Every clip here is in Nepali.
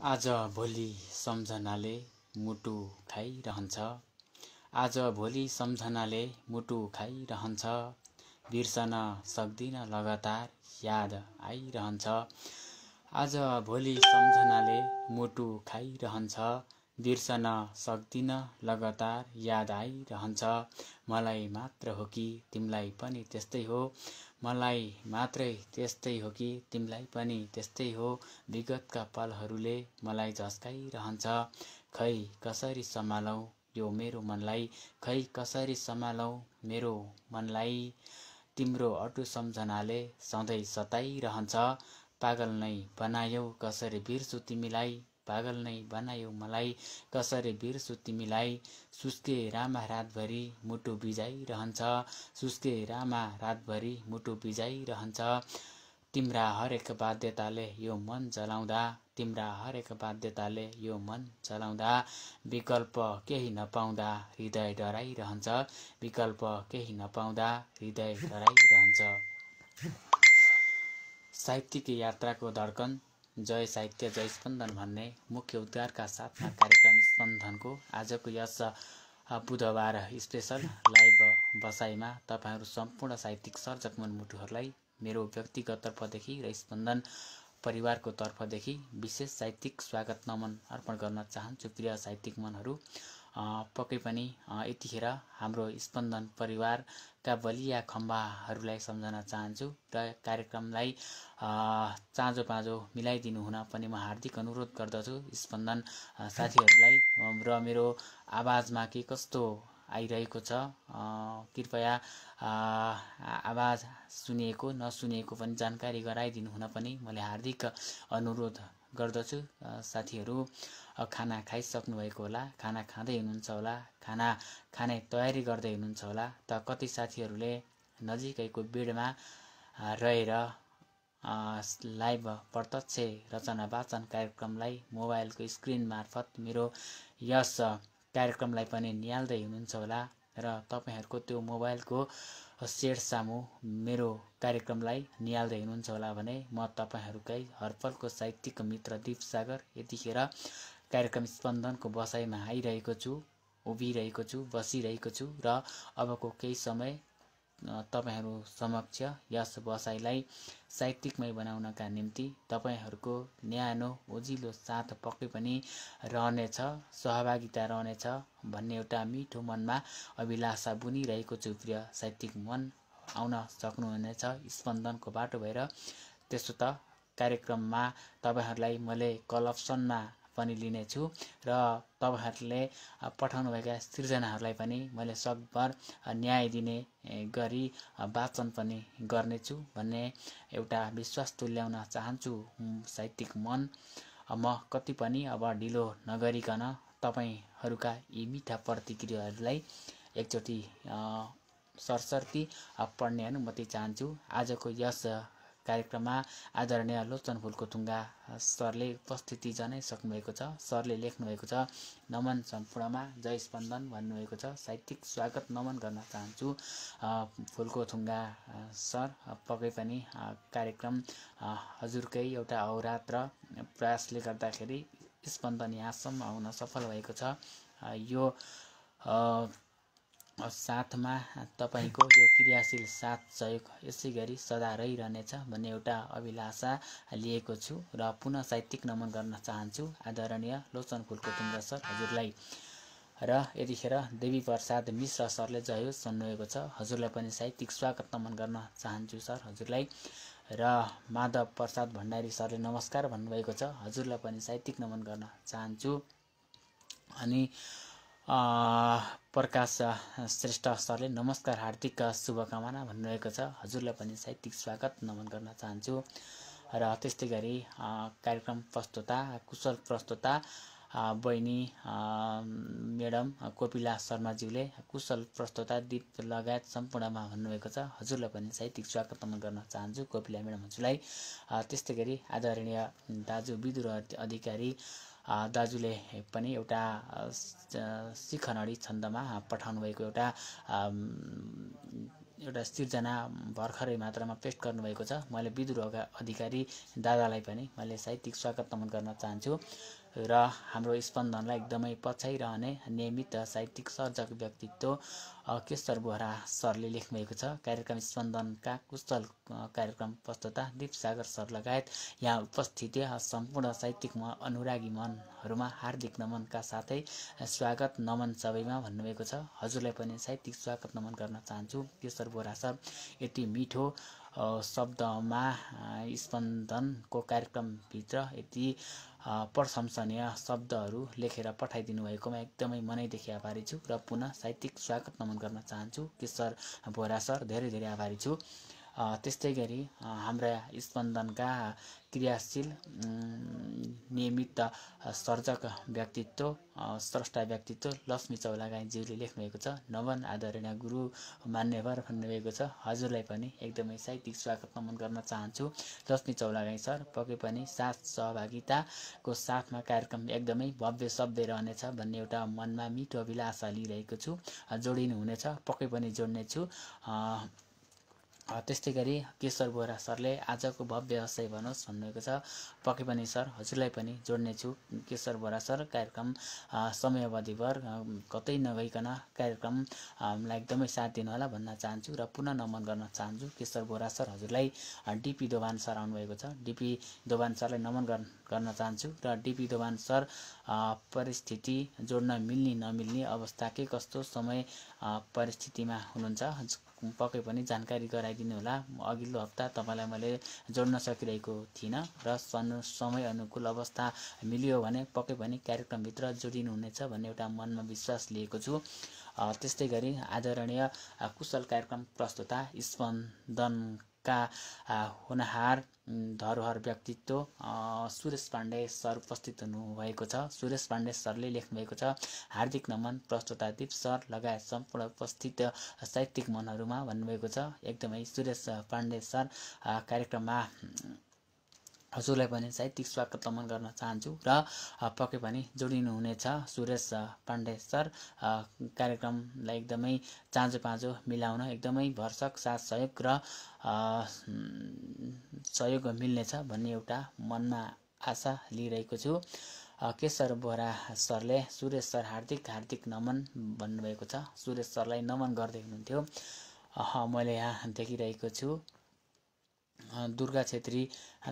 आज भोलि सम्झनाले मुटु खाइरहन्छ। आज भोलि सम्झनाले मुटु खाइरहन्छ। बिर्सन सक्दिन लगातार याद आइरहन्छ। आज भोलि सम्झनाले मुटु खाइरहन्छ। बिर्सन सक्दिन लगातार याद आइरहन्छ। मलाई मात्र हो कि तिमीलाई पनि त्यस्तै हो। मलाई मात्रै त्यस्तै हो कि तिमीलाई पनि त्यस्तै हो। विगतका पलहरूले मलाई झस्काइरहन्छ। खै कसरी सम्हालौँ यो मेरो मनलाई। खै कसरी सम्हालौँ मेरो मनलाई। तिम्रो अटु सम्झनाले सधैँ सताइरहन्छ। पागल नै बनायौ कसरी बिर्सु तिमीलाई। पागल नै बनायौ मलाई कसरी बिर्सु तिमीलाई। सुस्के रामा रातभरि मुटु बिजाइरहन्छ। सुस्के रामा रातभरि मुटु बिजाइरहन्छ। तिम्रा हरेक बाध्यताले यो मन जलाउँदा। तिम्रा हरेक बाध्यताले यो मन जलाउँदा। विकल्प केही नपाउँदा हृदय डराइरहन्छ। विकल्प केही नपाउँदा हृदय डराइरहन्छ। साहित्यिक यात्राको धड्कन जय साहित्य जय स्पन्दन भन्ने मुख्य उद्गारका साथमा कार्यक्रम स्पन्दनको आजको यस बुधबार स्पेशल लाइभ बसाइमा तपाईहरू सम्पूर्ण साहित्यिक सर्जक मनमुटुहरूलाई मेरो व्यक्तिगत तर्फदेखि र स्पन्दन परिवारको तर्फदेखि विशेष साहित्यिक स्वागत नमन अर्पण गर्न चाहन्छु। प्रिय साहित्यिक मनहरू, पक्कै पनि यतिखेर हाम्रो स्पन्दन परिवारका बलिया खम्बाहरूलाई सम्झन चाहन्छु र कार्यक्रमलाई चाँजो पाँजो मिलाइदिनु हुन पनि म हार्दिक अनुरोध गर्दछु स्पन्दन साथीहरूलाई। र मेरो आवाजमा के कस्तो आइरहेको छ कृपया आवाज सुनिएको नसुनिएको पनि जानकारी गराइदिनु हुन पनि मैले हार्दिक अनुरोध गर्दछु। साथीहरू खाना खाइसक्नु भएको होला, खाना खाँदै हुनुहुन्छ होला, खाना खाने तयारी गर्दै हुनुहुन्छ होला। त कति साथीहरूले नजिकैको बेडमा रहेर लाइभ प्रत्यक्ष रचना वाचन कार्यक्रमलाई मोबाइलको स्क्रिन मार्फत मेरो यस कार्यक्रमलाई पनि निहाल्दै हुनुहुन्छ होला र तपाईहरूको त्यो मोबाइलको सेट सामु मेरो कार्यक्रमलाई निहाल्दै हुनुहुन्छ होला भने म तपाईहरूकै हरपलको साहित्यिक मित्र दीप सागर यतिखेर कार्यक्रम स्पन्दनको बसाइमा आइरहेको छु, उभिरहेको छु, बसिरहेको छु र अबको केही समय तपाईहरू समक्ष यस बसाइलाई साहित्यिकमय बनाउनका निम्ति तपाईहरूको न्यानो उजिलो साथ पक्कै पनि रहनेछ, सहभागिता रहनेछ भन्ने एउटा मिठो मनमा अभिलाषा बुनिरहेको छु। प्रिय साहित्यिक मन आउन सक्नुहुनेछ स्पन्दनको बाटो भएर। त्यसो त कार्यक्रममा तपाईहरूलाई मैले कल अप्सनमा पनि लिनेछु र तपाईहरूले पठाउनुभएका सृजनाहरूलाई पनि मैले सकभर न्याय दिने गरी वाचन पनि गर्नेछु भन्ने एउटा विश्वास तुल्याउन चाहन्छु। साहित्यिक मन म कति पनि अब ढिलो नगरिकन तपाईहरूका यी मिठा प्रतिक्रियाहरूलाई एकचोटि सरसर्ती पढ्ने अनुमति चाहन्छु। आजको यस कार्यक्रममा आदरणीय लोचन फुल्कोथुङ्गा सरले उपस्थिति जनाइसक्नुभएको छ। सरले लेख्नुभएको छ, नमन सम्पूर्णमा जय स्पन्दन भन्नुभएको छ। साहित्यिक स्वागत नमन गर्न चाहन्छु फुल्कोथुङ्गा सर। पक्कै पनि कार्यक्रम हजुरकै एउटा अहोरात्र प्रयासले गर्दाखेरि स्पन्दन यहाँसम्म आउन सफल भएको छ। यो साथमा तपाईको यो क्रियाशील साथ सहयोग यसै गरी सदा रहिरहनेछ भन्ने एउटा अभिलाषा लिएको छु र पुनः साहित्यिक नमन गर्न चाहन्छु आदरणीय लोचन फुल्कोथुङ्गा सर हजुरलाई। र यतिखेर देवी प्रसाद मिश्र सरले जय होस् भन्नुभएको छ, हजुरलाई पनि साहित्यिक स्वागत नमन गर्न चाहन्छु सर हजुरलाई। र माधव प्रसाद भण्डारी सरले नमस्कार भन्नुभएको छ, हजुरलाई पनि साहित्यिक नमन गर्न चाहन्छु। अनि प्रकाश श्रेष्ठ सरले नमस्कार हार्दिक शुभकामना भन्नुभएको छ, हजुरलाई पनि साहित्यिक स्वागत नमन गर्न चाहन्छु। र त्यस्तै गरी कार्यक्रम प्रस्तुता कुशल प्रस्तुता बहिनी म्याडम कोपिला शर्माज्यूले कुशल प्रस्तुता दीप लगायत सम्पूर्णमा भन्नुभएको छ, हजुरलाई पनि साहित्यिक स्वागत नमन गर्न चाहन्छु कोपिला म्याडम हजुरलाई। त्यस्तै गरी आदरणीय दाजु विदुर अधिकारी दाजुले पनि एउटा शिखनडी छन्दमा पठाउनु भएको एउटा एउटा सिर्जना भर्खरै मात्रामा पेस्ट गर्नुभएको छ। मैले विदुर अधिकारी दादालाई पनि मैले साहित्यिक स्वागत नमन गर्न चाहन्छु र हाम्रो स्पन्दनलाई एकदमै पछ्याइरहने नियमित साहित्यिक सर्जक व्यक्तित्व केशर बोहरा सरले लेख्नुभएको छ। कार्यक्रम स्पन्दनका कुशल कार्यक्रम प्रस्तुता दीपसागर सर लगायत यहाँ उपस्थित सम्पूर्ण साहित्यिक अनुरागी मनहरूमा हार्दिक नमनका साथै स्वागत नमन सबैमा भन्नुभएको छ। हजुरलाई पनि साहित्यिक स्वागत नमन गर्न चाहन्छु। केशर बोहरा सर यति मिठो शब्दमा स्पन्दनको कार्यक्रमभित्र यति प्रशंसनीय शब्दहरू लेखेर पठाइदिनु भएकोमा एकदमै मनैदेखि आभारी छु र पुनः साहित्यिक स्वागत नमन गर्न चाहन्छु। केशर बोहरा सर धेरै धेरै आभारी छु। त्यस्तै गरी हाम्रा स्पन्दनका क्रियाशील नियमित सर्जक व्यक्तित्व स्रष्टा व्यक्तित्व लक्ष्मी चौलागाईज्यूले लेख्नुभएको छ। नमन आदरणीय गुरु मान्यवर भन्नुभएको छ। हजुरलाई पनि एकदमै साहित्यिक स्वागत नमन गर्न चाहन्छु। लक्ष्मी चौलागाई सर पक्कै पनि साथ सहभागिताको साथमा कार्यक्रम एकदमै भव्य सभ्य रहनेछ भन्ने एउटा मनमा मिठो अभिलाषा लिइरहेको छु। जोडिनु हुनेछ, पक्कै पनि जोड्नेछु। त्यस्तै गरी केशर बोहरा सरले आजको भव्य हसै भनोस् भन्नुभएको छ। पक्कै पनि सर हजुरलाई पनि जोड्नेछु। केशर बोहरा सर कार्यक्रम समयावधिभर कतै नगइकन कार्यक्रमलाई एकदमै साथ दिनुहोला भन्न चाहन्छु र पुनः नमन गर्न चाहन्छु। केशर बोहरा सर हजुरलाई डिपी दोभान सर आउनुभएको छ। डिपी दोभान सरलाई नमन गर्न चाहन्छु र डिपी दोभान सर परिस्थिति जोड्न मिल्ने नमिल्ने अवस्था के कस्तो समय परिस्थितिमा हुनुहुन्छ पक्कै पनि जानकारी गराइदिनु होला। अघिल्लो हप्ता तपाईँलाई मैले जोड्न सकिरहेको थिइनँ र समय अनुकूल अवस्था मिल्यो भने पक्कै पनि कार्यक्रमभित्र जोडिनुहुनेछ भन्ने एउटा मनमा विश्वास लिएको छु। त्यस्तै गरी आदरणीय कुशल कार्यक्रम प्रस्तुता स्पन्दनका होनहार धरोहर व्यक्तित्व सुरेश पाण्डे सर उपस्थित हुनुभएको छ। सुरेश पाण्डे सरले लेख्नुभएको छ। हार्दिक नमन प्रस्तुता दीप सर लगायत सम्पूर्ण उपस्थित साहित्यिक मनहरूमा भन्नुभएको छ। एकदमै सुरेश पाण्डे सर कार्यक्रममा हजुरलाई पनि साहित्यिक स्वागत नमन गर्न चाहन्छु र पक्कै पनि जोडिनुहुनेछ सुरेश पाण्डे सर। कार्यक्रमलाई एकदमै चाँजो पाँजो मिलाउन एकदमै भरसक साथ सहयोग र सहयोग मिल्नेछ भन्ने एउटा मनमा आशा लिइरहेको छु। केशर बोहरा सरले सुरेश सर हार्दिक नमन भन्नुभएको छ। सुरेश सरलाई नमन गर्दै हुनुहुन्थ्यो। मैले यहाँ देखिरहेको छु। दुर्गा छेत्री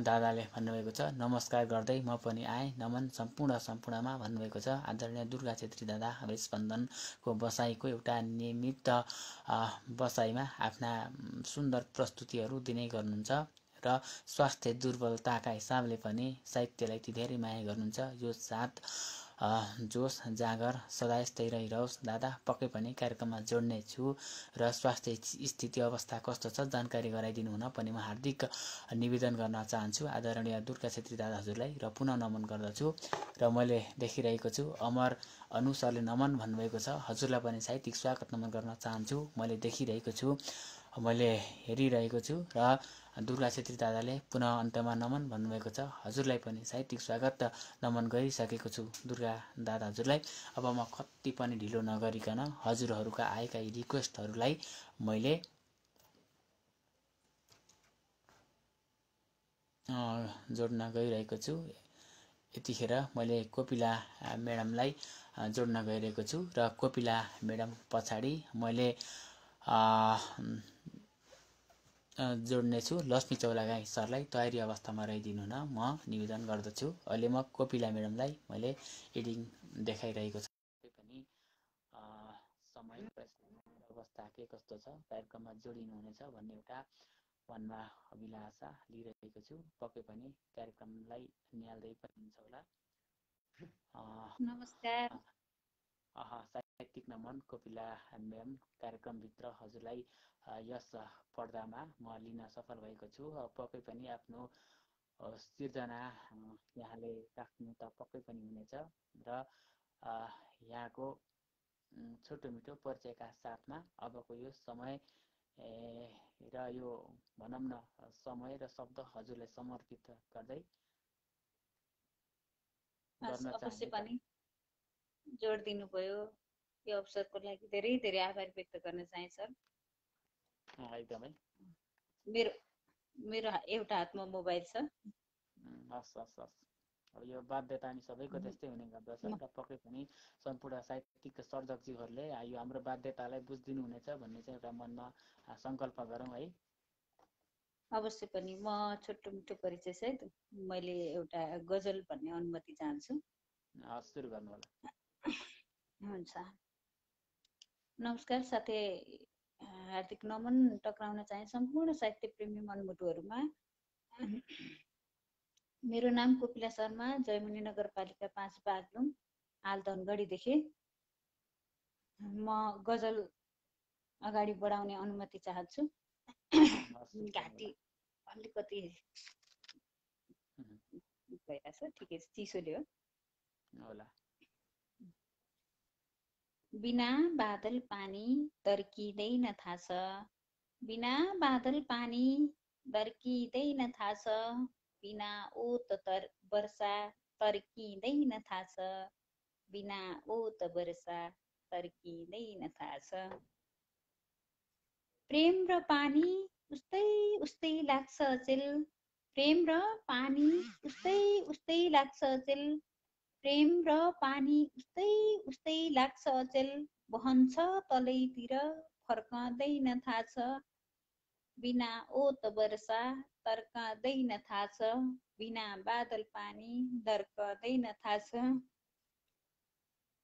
दादाले भन्नुभएको छ। नमस्कार गर्दै म पनि आएँ नमन सम्पूर्णमा भन्नुभएको छ। आदरणीय दुर्गा छेत्री दादा हाम्रो स्पन्दनको बसाइको एउटा नियमित बसाइमा आफ्ना सुन्दर प्रस्तुतिहरू दिने गर्नुहुन्छ र स्वास्थ्य दुर्बलताका हिसाबले पनि साहित्यलाई ती धेरै माया गर्नुहुन्छ। यो साथ जोस जाँगर सदा यस्तै रहिरहोस् दादा। पक्कै पनि कार्यक्रममा जोड्ने छु र स्वास्थ्य स्थिति अवस्था कस्तो छ जानकारी गराइदिनु हुन पनि म हार्दिक निवेदन गर्न चाहन्छु आदरणीय दुर्गा छेत्री दादा हजुरलाई र पुनः नमन गर्दछु। र मैले देखिरहेको छु अमर अनुसारले नमन भन्नुभएको छ। हजुरलाई पनि साहित्यिक स्वागत नमन गर्न चाहन्छु। मैले देखिरहेको छु, मैले हेरिरहेको छु र दुर्गा छेत्री दादाले पुनः अन्त्यमा नमन भन्नुभएको छ। हजुरलाई पनि साहित्यिक स्वागत नमन गरिसकेको छु दुर्गा दादा हजुरलाई। अब म कति पनि ढिलो नगरिकन हजुरहरूका आएका यी रिक्वेस्टहरूलाई मैले जोड्न गइरहेको छु। यतिखेर मैले कोपिला म्याडमलाई जोड्न गइरहेको छु र कोपिला म्याडम पछाडि मैले जोड्नेछु लक्ष्मी चौलागाई सरलाई तयारी अवस्थामा रहिदिनु हुन म निवेदन गर्दछु। अहिले म कोपिला म्याडमलाई मैले एडिङ देखाइरहेको छु। पनि समय अवस्था के कस्तो छ कार्यक्रममा जोडिनु हुनेछ भन्ने एउटा मनमा अभिलाषा लिइरहेको छु। पक्कै पनि कार्यक्रमलाई निहाल्दै पनि हुन्छ होला। नमस्कार। साहित्यिक नमन कोपिला म्याम कार्यक्रमभित्र हजुरलाई यस पर्दामा म लिन सफल भएको छु। पक्कै पनि आफ्नो सिर्जना यहाँले राख्नु त पक्कै पनि हुनेछ र यहाँको छोटो मिठो परिचयका साथमा अबको यो समय र यो भनौँ न समय र शब्द हजुरलाई समर्पित गर्दै अवश्य पनि जोड दिनुभयो। यो अवसरको लागि धेरै धेरै आभार व्यक्त गर्न चाहे सर। एकदमै मेरो मेरो एउटा हातमा मोबाइल छ। हस् हस् हस् अब यो बाध्यता हामी सबैको त्यस्तै हुने गर्दछ र पक्कै पनि सम्पूर्ण साहित्यिक सर्जकजीहरूले यो हाम्रो बाध्यतालाई बुझिदिनु हुनेछ भन्ने चाहिँ एउटा मनमा सङ्कल्प गरौँ है। अवश्य पनि। म छोटो मिठो परिचय सहित मैले एउटा गजल भन्ने अनुमति चाहन्छु। सुरु गर्नु होला। हुन्छ। नमस्कार साथै हार्दिक नमन टक्राउन चाहे सम्पूर्ण साहित्य प्रेमी मनमुटुहरूमा। मेरो नाम कोपिला शर्मा, जयमुनी नगरपालिका 5 बागलुङ, हाल धनगढीदेखि। म गजल अगाडि बढाउने अनुमति चाहन्छु। घाँटी अलिकति भइरहेछ, ठिकै छ, चिसोले हो। बिना बादल पानी तर्किँदैन थाहा छ, बिना बादल पानी तर्किँदैन थाहा छ, बिना ओत वर्षा तर्किँदैन थाहा छ, बिना ओत वर्षा तर्किँदैन थाहा छ। प्रेम र पानी उस्तै उस्तै लाग्छ अचेल, प्रेम र पानी उस्तै उस्तै लाग्छ अचेल, प्रेम र पानी उस्तै उस्तै लाग्छ अचेल, बहन्छ तलैतिर फर्कँदैन थाहा छ, बिना ओत वर्षा तर्कँदैन थाहा छ, बिना बादल पानी दर्कँदैन थाहा छ।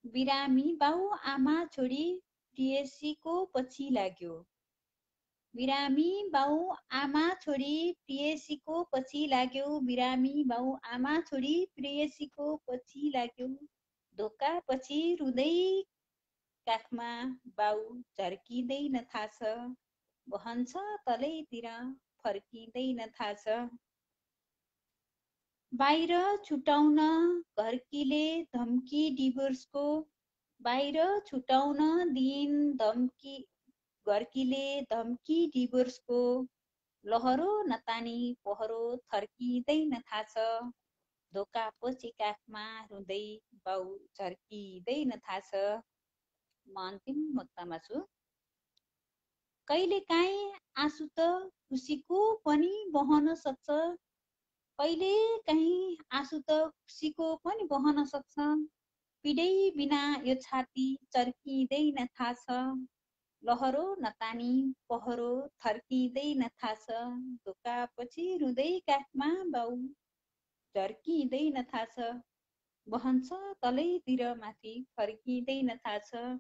बिरामी बाउ आमा छोडी प्रियसीको पछि लाग्यो, बिरामी बाउ आमा छोडी प्रियसीको पछि लाग्यो, बिरामी बाउ आमा छोडी प्रियसीको पछि लाग्यो, धोका पछि रुँदै काखमा बाउ झर्किँदैन थाहा छ, बहन्छ तलैतिर फर्किँदैन थाहा छ। बाहिर छुटाउन घरकीले धम्की डिभोर्सको, बाहिर छुटाउन दिइन् धम्की घरकीले धम्की डिभोर्सको, लहरो नतानी पहरो थर्किँदैन थाहा छ, धोका पछि काखमा रुँदै बाउ झर्किँदैन थाहा छ। म अन्तिम मुक्तमा छु। कहिले काहीँ आँसु त खुसीको पनि बहन सक्छ, कहिले काहीँ आँसु त खुसीको पनि बहन सक्छ, पीडै बिना यो छाती चर्किँदैन थाहा छ, लहरो नतानी पहरो थर्किँदैन थाहा छ, धोका पछि रुँदै काखमा बाउ झर्किँदैन थाहा छ, बहन्छ तलैतिर माथि फर्किँदैन थाहा छ,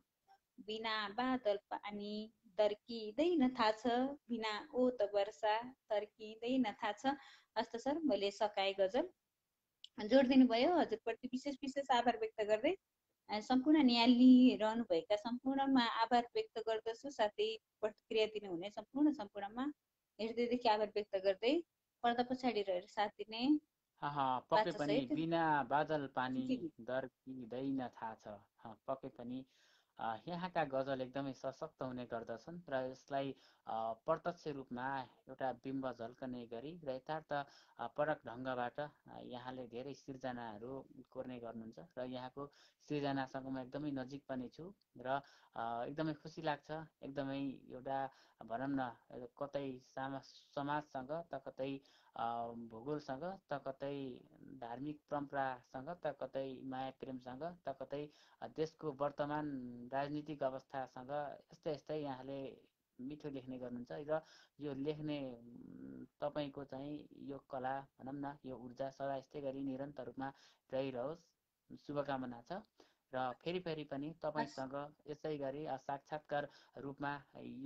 बिना बादल पानी तर्किँदैन थाहा छ, बिना ओत वर्षा तर्किँदैन थाहा छ। हस्त सर, मैले सकाए गजल जोड दिनुभयो, हजुरप्रति विशेष विशेष आभार व्यक्त गर्दै सम्पूर्ण निहालिरहनुभएका सम्पूर्णमा आभार व्यक्त गर्दछु, साथै प्रतिक्रिया दिनुहुने सम्पूर्णमा हृदयदेखि आभार व्यक्त गर्दै पर्दा पछाडि रहेर साथ दिने पक्कै पनि बिना बादल पानी दर्किँदैन थाहा छ, पक्कै पनि यहाँका गजल एकदमै सशक्त हुने गर्दछन् र यसलाई प्रत्यक्ष रूपमा एउटा बिम्ब झल्कने गरी र यथार्थ परक ढङ्गबाट यहाँले धेरै सिर्जनाहरू कोर्ने गर्नुहुन्छ र यहाँको सिर्जनासँग म एकदमै नजिक पनि छु र एकदमै खुसी लाग्छ। एकदमै एउटा भनौँ न कतै समाजसँग त कतै भूगोलसँग त कतै धार्मिक परम्परासँग त कतै माया प्रेमसँग त कतै देशको वर्तमान राजनीतिक अवस्थासँग यस्तै यस्तै यहाँले मिठो लेख्ने गर्नुहुन्छ र यो लेख्ने तपाईँको चाहिँ यो कला भनौँ न यो ऊर्जा सदा यस्तै गरी निरन्तर रूपमा रहिरहोस्, शुभकामना छ। र फेरि फेरि पनि तपाईँसँग यसै गरी साक्षात्कार रूपमा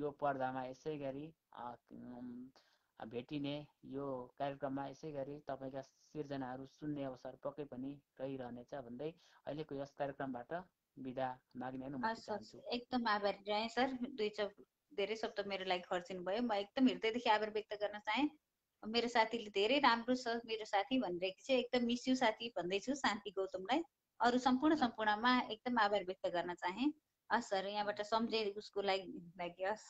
यो पर्दामा यसै गरी भेटिने यो कार्यक्रममा यसै गरी तपाईँका सिर्जनाहरू सुन्ने अवसर पक्कै पनि रहिरहनेछ भन्दै अहिलेको यस कार्यक्रमबाट बिदा माग्ने अनुमति चाहन्छु। एकदम आभारी रहेँ सर, धेरै शब्द मेरो लागि खर्चिनु भयो। म एकदम हृदयदेखि आभार व्यक्त गर्न चाहे। मेरो साथीले धेरै राम्रो छ मेरो साथी भनिरहेको छ, एकदम मिस यु साथी भन्दैछु शान्ति गौतमलाई। अरू सम्पूर्णमा एकदम आभार व्यक्त गर्न चाहे। हस् सर, यहाँबाट सम्झे उसको लागि हस्।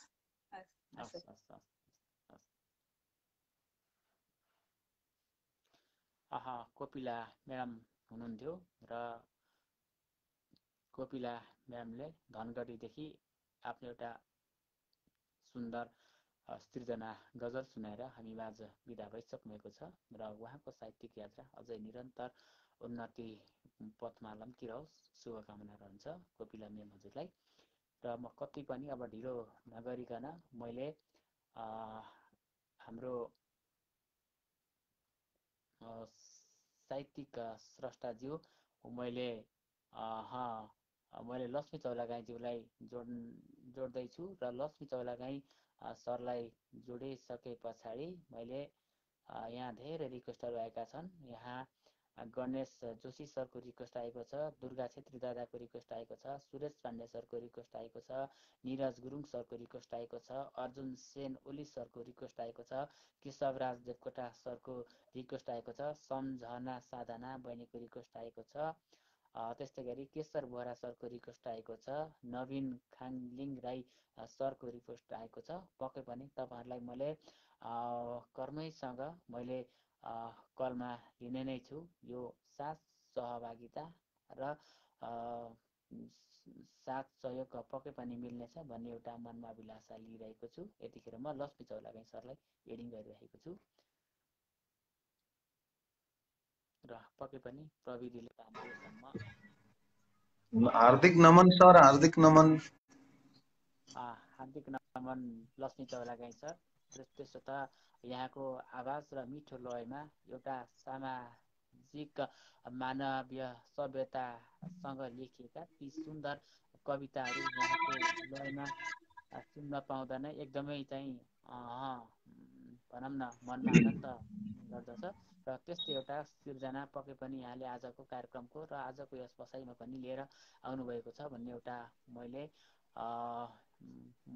कोपिला म्याडम हुनुहुन्थ्यो र कोपिला म्याडमले धनगढीदेखि आफ्नो एउटा सुन्दर सृजना गजल सुनाएर हामी माझ बिदा भइसक्नुभएको छ र उहाँको साहित्यिक यात्रा अझै निरन्तर उन्नति पथमा लम्किरहोस् शुभकामना रहन्छ कोपिला मेम हजुरलाई। र म कति पनि अब ढिलो नगरिकन मैले हाम्रो साहित्यिक स्रष्टाज्यू मैले लक्ष्मी चौलागाईज्यूलाई जोड्दैछु र लक्ष्मी चौलागाई सरलाई जोडिसके पछाडि मैले यहाँ धेरै रिक्वेस्टहरू आएका छन्। यहाँ गणेश जोशी सरको रिक्वेस्ट आएको छ, दुर्गा छेत्री दादाको रिक्वेस्ट आएको छ, सुरेश पाण्डे सरको रिक्वेस्ट आएको छ, निरज गुरुङ सरको रिक्वेस्ट आएको छ, अर्जुन सेन ओली सरको रिक्वेस्ट आएको छ, केशवराज देवकोटा सरको रिक्वेस्ट आएको छ, सम्झना साधना बहिनीको रिक्वेस्ट आएको छ, त्यस्तै गरी केशर बोहरा सरको रिक्वेस्ट आएको छ, नवीन खाङलिङ राई सरको रिक्वेस्ट आएको छ। पक्कै पनि तपाईँहरूलाई मैले कर्मैसँग मैले कलमा लिने नै छु। यो साथ सहभागिता र साथ सहयोग पक्कै पनि मिल्नेछ भन्ने एउटा मनमा अभिलाषा लिइरहेको छु। यतिखेर म लक्ष्मी चौलागाई सरलाई एडिङ गरिरहेको छु र पक्कै पनि प्रविधिले काम दिएसम्म हार्दिक नमन सर, हार्दिक नमन। हार्दिक नमन लक्ष्मी चौलागाई सर। त्यसो त यहाँको आवाज र मिठो लयमा एउटा सामाजिक मानवीय सभ्यतासँग लेखिएका ती सुन्दर कविताहरू यहाँको लयमा सुन्न पाउँदा नै एकदमै चाहिँ भनौँ न मनमा आनन्द गर्दछ र त्यस्तै एउटा सिर्जना पक्कै पनि यहाँले आजको कार्यक्रमको र आजको यस बसाइमा पनि लिएर आउनुभएको छ भन्ने एउटा मैले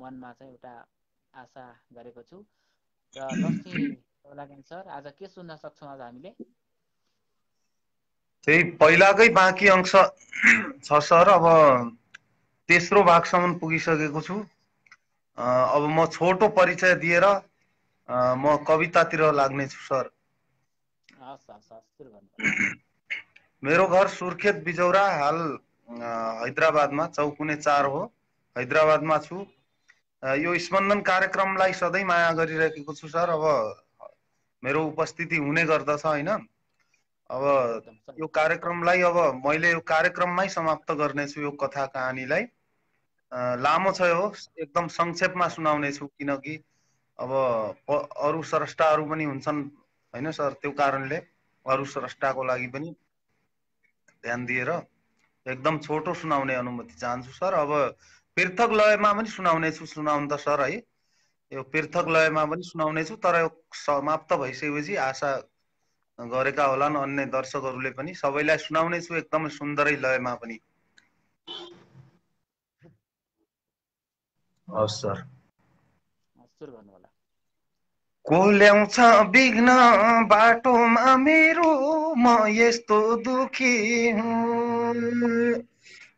मनमा चाहिँ एउटा आशा गरेको छु। र लक्ष्मी चौलागाई सर आज के सुन्न सक्छौँ आज हामीले? त्यही पहिलाकै बाँकी अंश छ सर। अब तेस्रो भागसम्म पुगिसकेको छु। अब म छोटो परिचय दिएर म कवितातिर लाग्नेछु सर। मेरो घर सुर्खेत बिजौरा, हाल हैदराबादमा चौकुने 4 हो। हैदराबादमा छु। यो स्पन्दन कार्यक्रमलाई सधैँ माया गरिरहेको छु सर। अब मेरो उपस्थिति हुने गर्दछ हैन। अब यो कार्यक्रमलाई अब मैले यो कार्यक्रममै समाप्त गर्नेछु यो कथा कहानीलाई। लामो छ यो, एकदम संक्षेपमा सुनाउने छु किनकि अब अरु स्रष्टाहरू पनि हुन्छन् हैन सर। त्यो कारणले अरु स्रष्टाको लागि पनि ध्यान दिएर एकदम छोटो सुनाउने अनुमति चाहन्छु सर। अब पृथक लयमा पनि सुनाउने छु, सुनाउन त सर है। यो पृथक लयमा पनि सुनाउने छु, तर यो समाप्त भइसकेपछि आशा गरेका होलान् अन्य दर्शकहरूले पनि, सबैलाई सुनाउने छु एकदमै सुन्दरै लयमा पनि। हस् सर। को ल्याउँछ विघ्न बाटोमा मेरो, म यस्तो दुखी हुँ।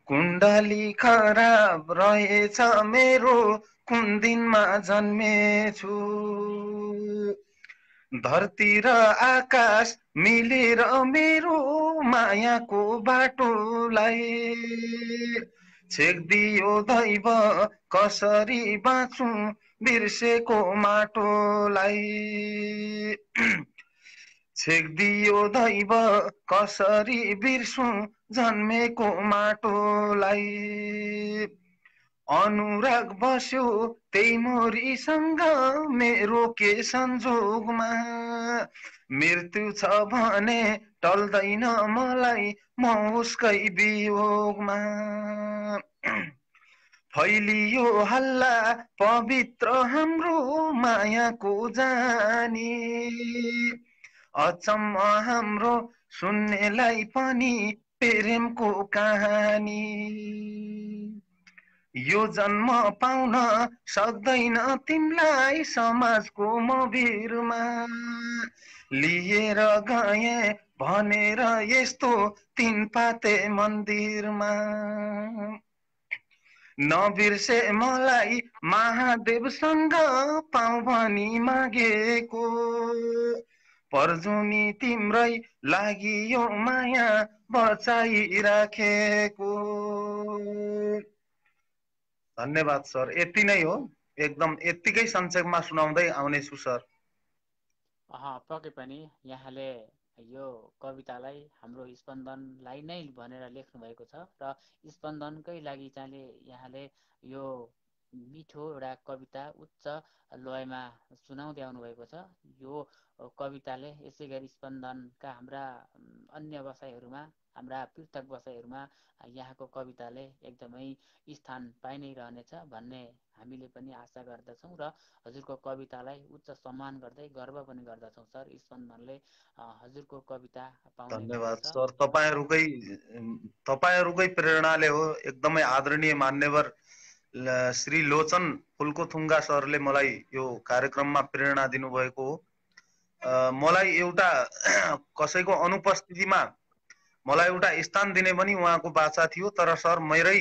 कुण्डली खराब रहेछ मेरो, कुन दिनमा जन्मेछु। धरती र आकाश मिलेर मेरो मायाको बाटोलाई छेक्दियो दैव, कसरी बाँचौं बिर्सेको माटोलाई। छेक्दियो दैव, कसरी बिर्सौं जन्मेको माटोलाई। अनुराग बस्यो त्यही मोरीसँग मेरो के संजोगमा, मृत्यु छ भने टल्दैन मलाई म उसकै वियोगमा। फैलियो हल्ला पवित्र हाम्रो मायाको जानी, अचम्म हाम्रो सुन्नेलाई पनि प्रेमको कहानी। यो जन्म पाउन सक्दैन तिमलाई समाजको मभिरमा, लिएर गए भनेर यस्तो तीन पाते मन्दिरमा। नबिर्से मलाई महादेवसँग पाउँ भनी मागेको, पर्जुनी तिम्रै लागि यो माया बचाइराखेको। धन्यवाद सर, यति नै हो। एकदम यत्तिकै संक्षेपमा सुनाउँदै आउनेछु सर। पक्कै पनि यहाँले यो कवितालाई हाम्रो स्पन्दनलाई नै भनेर लेख्नु भएको छ र स्पन्दनकै लागि चाहिँ यहाँले यो मिठो एउटा कविता उच्च लयमा सुनाउँदै आउनुभएको छ। यो कविताले यसै गरी स्पन्दनका हाम्रा अन्य बसाइहरूमा, हाम्रा पृथक बसाइहरूमा यहाँको कविताले एकदमै स्थान पाइ नै रहनेछ भन्ने हामीले पनि आशा गर्दछौँ र हजुरको कवितालाई उच्च सम्मान गर्दै गर्व पनि गर्दछौँ सर। स्पन्दनले हजुरको कविता पाउने धन्यवाद गरेको छ। सर, तपाईँहरूकै प्रेरणाले हो। एकदमै आदरणीय मान्यवर श्री लोचन फुल्कोथुङ्गा सरले मलाई यो कार्यक्रममा प्रेरणा दिनुभएको हो। मलाई एउटा कसैको अनुपस्थितिमा मलाई एउटा स्थान दिने पनि उहाँको बाचा थियो, तर सर मेरै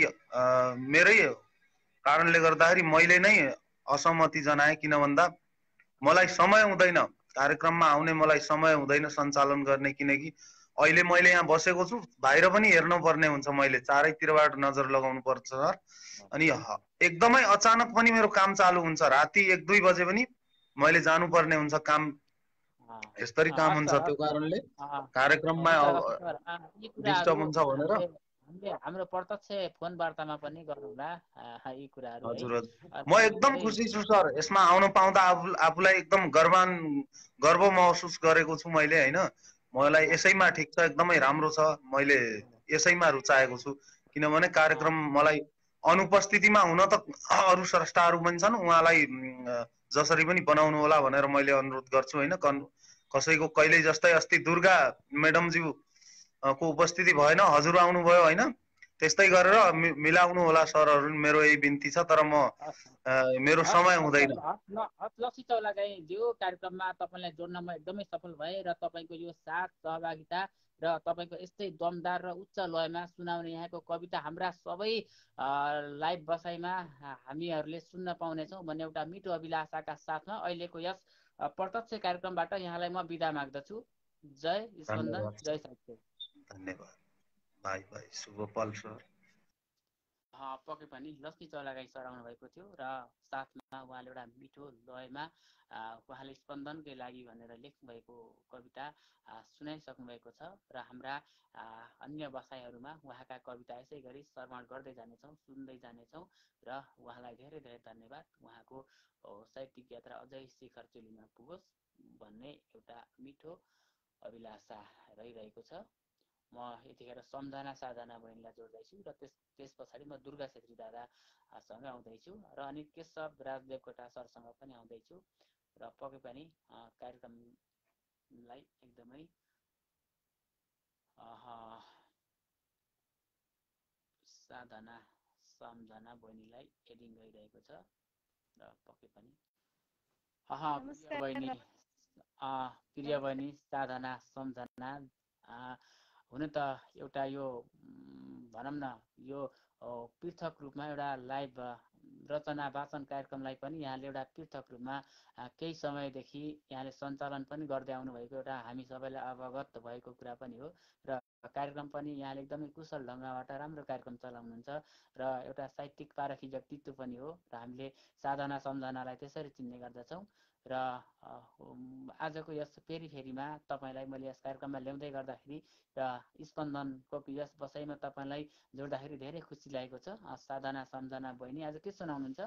कारणले गर्दाखेरि मैले नै असहमति जनाएँ। किन भन्दा मलाई समय हुँदैन, कार्यक्रममा आउने मलाई समय हुँदैन सञ्चालन गर्ने, किनकि अहिले मैले यहाँ बसेको छु, बाहिर पनि हेर्नु पर्ने हुन्छ, मैले चारैतिरबाट नजर लगाउनु पर्छ सर। अनि एकदमै अचानक पनि मेरो काम चालु हुन्छ, राति 1-2 बजे पनि मैले जानुपर्ने हुन्छ काम, यसरी काम हस् हुन्छ। सर, त्यो हस् सर। कारणले कार्यक्रममा हुन्छ हस् सर। यी कुराहरू डिस्टर्ब हुन्छ भनेर। हामीले हाम्रो प्रत्यक्ष फोन वार्तामा पनि गरौँला यी कुराहरू है। हजुर हजुर, म धेरै एकदम धेरै खुसी छु सर, यसमा आउन पाउँदा आफूलाई एकदम गर्व महसुस गरेको छु मैले होइन। मलाई यसैमा ठिक छ, एकदमै राम्रो छ, मैले यसैमा रुचाएको छु। किनभने कार्यक्रम मलाई अनुपस्थितिमा हुन त अरू स्रष्टाहरू पनि छन्, उहाँलाई जसरी पनि बनाउनु होला भनेर मैले अनुरोध गर्छु होइन। कसैको कहिल्यै जस्तै अस्ति दुर्गा म्याडमज्यू को उपस्थिति भएन, हजुर आउनुभयो होइन, त्यस्तै गरेर मिलाउनु होला सरहरू, मेरो यही बिन्ती छ। तर मेरो समय हुँदैन। लक्ष्मी चौलागाई ज्यू कार्यक्रममा तपाईँलाई जोड्नमा एकदमै सफल भए र तपाईँको यो साथ सहभागिता र तपाईँको यस्तै दमदार र उच्च लयमा सुनाउने यहाँको कविता हाम्रा सबै लाइभ बसाइमा हामीहरूले सुन्न पाउनेछौँ भन्ने एउटा मिठो अभिलाषाका साथमा अहिलेको यस प्रत्यक्ष कार्यक्रमबाट यहाँलाई म बिदा माग्दछु। जय स्पन्दन, जय साहित्य। धन्यवाद, बाई बाई, शुभ पल सर। पक्कै पनि लक्ष्मी चौलागाई सर आउनु भएको थियो र साथमा उहाँले एउटा मिठो लयमा उहाँले स्पन्दनकै लागि भनेर लेख्नुभएको कविता सुनाइसक्नु भएको छ र हाम्रा अन्य बसाइहरूमा उहाँका कविता यसै गरी श्रवण गर्दै जानेछौँ, सुन्दै जानेछौँ र उहाँलाई धेरै धेरै धन्यवाद। उहाँको साहित्यिक यात्रा अझै शिखर चुलीमा पुगोस् भन्ने एउटा मिठो अभिलाषा रहिरहेको छ। म यतिखेर सम्झना साधना बहिनीलाई जोड्दैछु र त्यस पछाडि म दुर्गा छेत्री दादासँग आउँदैछु र अनि केशव राजदेवकोटा सरसँग पनि आउँदैछु र पक्कै पनि कार्यक्रमलाई एकदमै साधना सम्झना बहिनीलाई एडिङ गइरहेको छ र पक्कै पनि प्रिय बहिनी साधना सम्झना हुन त एउटा यो भनौँ न यो पृथक रूपमा एउटा लाइभ रचना वाचन कार्यक्रमलाई पनि यहाँले एउटा पृथक रूपमा केही समयदेखि यहाँले सञ्चालन पनि गर्दै आउनुभएको एउटा हामी सबैलाई अवगत भएको कुरा पनि हो र कार्यक्रम पनि यहाँले एकदमै कुशल ढङ्गबाट राम्रो कार्यक्रम चलाउनुहुन्छ र एउटा साहित्यिक पारखी व्यक्तित्व पनि हो र हामीले साधना सम्झनालाई त्यसरी चिन्ने गर्दछौँ र आजको यस फेरिमा तपाईँलाई मैले यस कार्यक्रममा ल्याउँदै गर्दाखेरि र स्पन्दनको यस बसाइमा तपाईँलाई जोड्दाखेरि धेरै खुसी लागेको छ। साधना सम्झना बहिनी आज के सुनाउनुहुन्छ?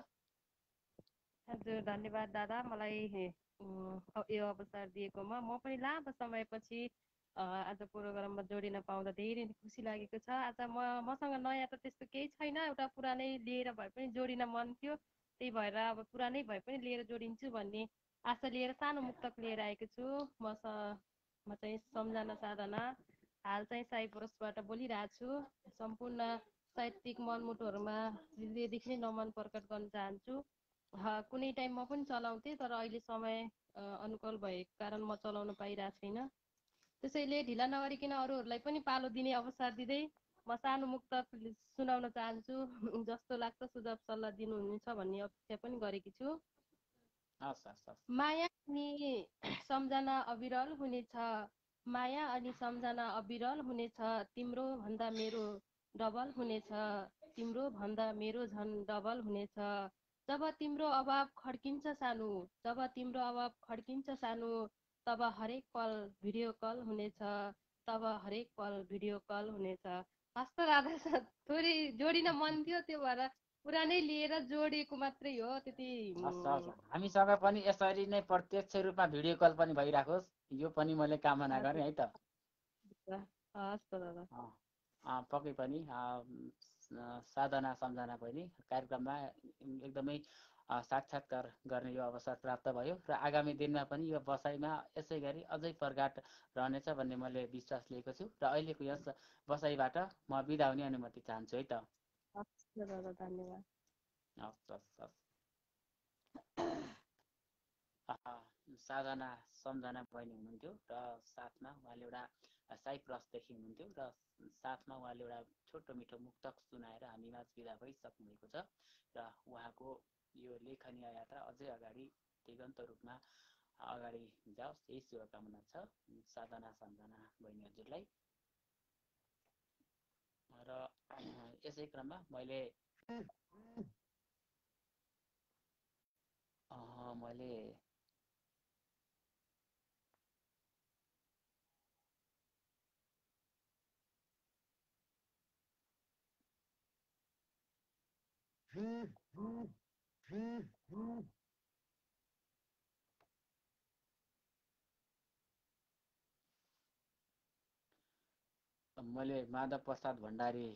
हजुर धन्यवाद दादा, मलाई यो अवसर दिएकोमा। म पनि लामो समयपछि आज प्रोग्राममा जोडिन पाउँदा धेरै खुसी लागेको छ। आज मसँग नयाँ त त्यस्तो केही छैन, एउटा पुरानै लिएर भए पनि जोडिन मन थियो, त्यही भएर अब पुरानै भए पनि लिएर जोडिन्छु भन्ने आशा लिएर सानो मुक्तक लिएर आएको छु। म चाहिँ सम्झना साधना, हाल चाहिँ साइप्रसबाट बोलिरहेको छु। सम्पूर्ण साहित्यिक मनमुटुहरूमा हृदयदेखि नै नमन प्रकट गर्न चाहन्छु। कुनै टाइम म पनि चलाउँथेँ, तर अहिले समय अनुकूल भएको कारण म चलाउन पाइरहेको छैन। त्यसैले ढिला नगरिकन अरूहरूलाई पनि पालो दिने अवसर दिँदै म सानो मुक्तक सुनाउन चाहन्छु। जस्तो लाग्छ सुझाव सल्लाह दिनुहुनेछ भन्ने अपेक्षा पनि गरेकी छु। माया अनि सम्झना अविरल हुनेछ, माया अनि सम्झना अविरल हुनेछ, तिम्रो भन्दा मेरो डबल हुनेछ, तिम्रो भन्दा मेरो झन् डबल हुनेछ। जब तिम्रो अभाव खड्किन्छ सानो, जब तिम्रो अभाव खड्किन्छ सानो, तब हरेक पल भिडियो कल हुनेछ, तब हरेक पल भिडियो कल हुनेछ। हस्त राधा थोरै जोडिन मन थियो, त्यो भएर पुरानै लिएर जोडिएको मात्रै हो, त्यति हस् हस् हामीसँग पनि यसरी नै प्रत्यक्ष रूपमा भिडियो कल पनि भइराखोस्, यो पनि मैले कामना गरेँ है त। हस् त दादा। पक्कै पनि साधना सम्झना पनि कार्यक्रममा एकदमै साक्षात्कार गर्ने यो अवसर प्राप्त भयो र आगामी दिनमा पनि यो बसाइमा यसै गरी अझै प्रगाट रहनेछ भन्ने मैले विश्वास लिएको छु र अहिलेको यस बसाइबाट म बिदा हुने अनुमति चाहन्छु है त। हस् दादा, धन्यवाद। हस् हस् हस्। साधना सम्झना बहिनी हुनुहुन्थ्यो र साथमा उहाँले एउटा साइप्रसदेखि हुनुहुन्थ्यो र साथमा उहाँले एउटा छोटो मिठो मुक्तक सुनाएर हामीमाझ विदा भइसक्नुभएको छ र उहाँको यो लेखनीय यात्रा अझै अगाडि दिगन्त रूपमा अगाडि जाओस् यही शुभकामना छ साधना सम्झना बहिनी हजुरलाई। र यसै क्रममा मैले माधव प्रसाद भण्डारी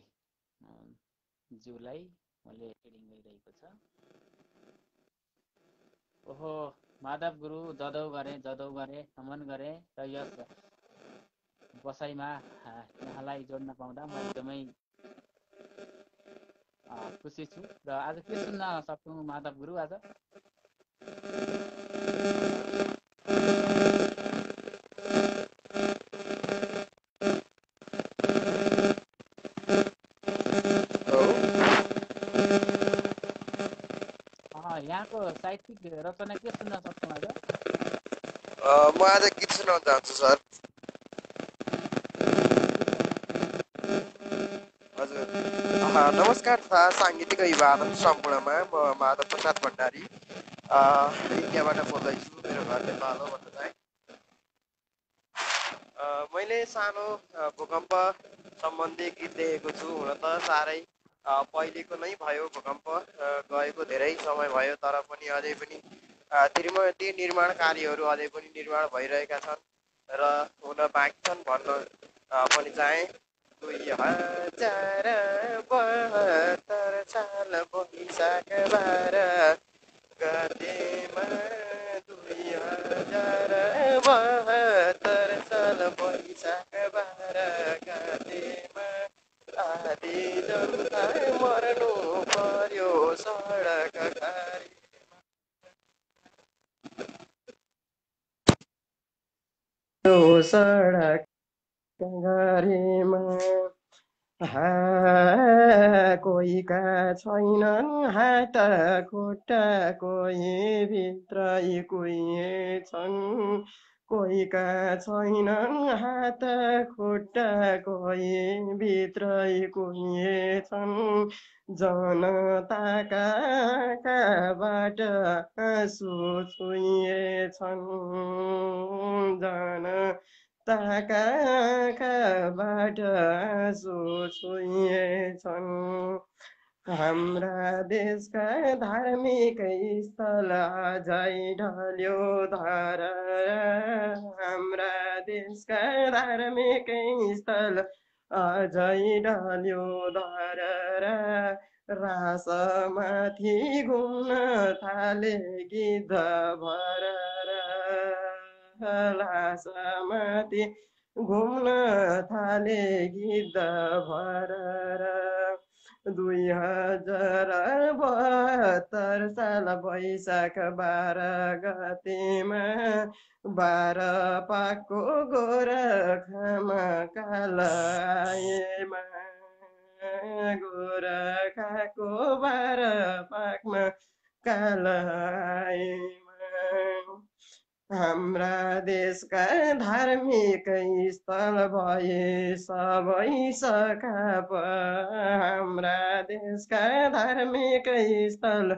ज्यूलाई मैले रिडिङ गरिरहेको छ। ओहो माधव गुरु जदौ गरे नमन गरे र यस बसाइमा यहाँलाई जोड्न पाउँदा म एकदमै खुसी छु र आज के सुन्न सक्छौँ माधव गुरु आज? यहाँको साहित्यिक रचना के सुन्न सक्छौँ आज? म आज गीत सुनाउन चाहन्छु सर। हजुर नमस्कार तथा साङ्गीतिक अभिवादन सम्पूर्णमा। म माधव प्रसाद भण्डारी इन्डियाबाट बोल्दैछु। मेरो घर नेपाल हो भन्न चाहे। मैले सानो भूकम्प सम्बन्धी गीत लेखेको छु। हुन त साह्रै पहिलेको नै भयो भूकम्प, गएको धेरै समय भयो, तर पनि अझै पनि ती निर्माण कार्यहरू अझै पनि निर्माण भइरहेका छन् र हुन बाँकी छन् भन्न पनि चाहे। 2072 साल वैशाख 12 गतेमा 2072 साल वैशाख 12 गतेमा आधी जनता मर्नु पर्यो सडक खारी। सडक घरेमा कोहीका छैनन् हात खुट्टा, कोही भित्रै कुहिएछन्। कोहीका छैनन् हात खुट्टा, कोही भित्रै कुहिएछन्। जनताका आँखाबाट आँसु छुइएछन्। जनताका आँखाबाट आँसु छुइएछन्। हाम्रा देशका धार्मिक स्थल अझै ढल्यो धारा। हाम्रा देशका धार्मिक स्थल अझै ढल्यो धारा। रासमाथि घुम्न थाले गिद्ध भरर। लासमाथि घुम्न थाले गिद्ध भरर। 2072 साल वैशाख 12 गतेमा 12 पाकको गोरखामा काल आएमा। गोरखाको 12 पाकमा काल आएमा। हाम्रा देशका धार्मिक स्थल भए सबै सखाप। हाम्रा देशका धार्मिक स्थल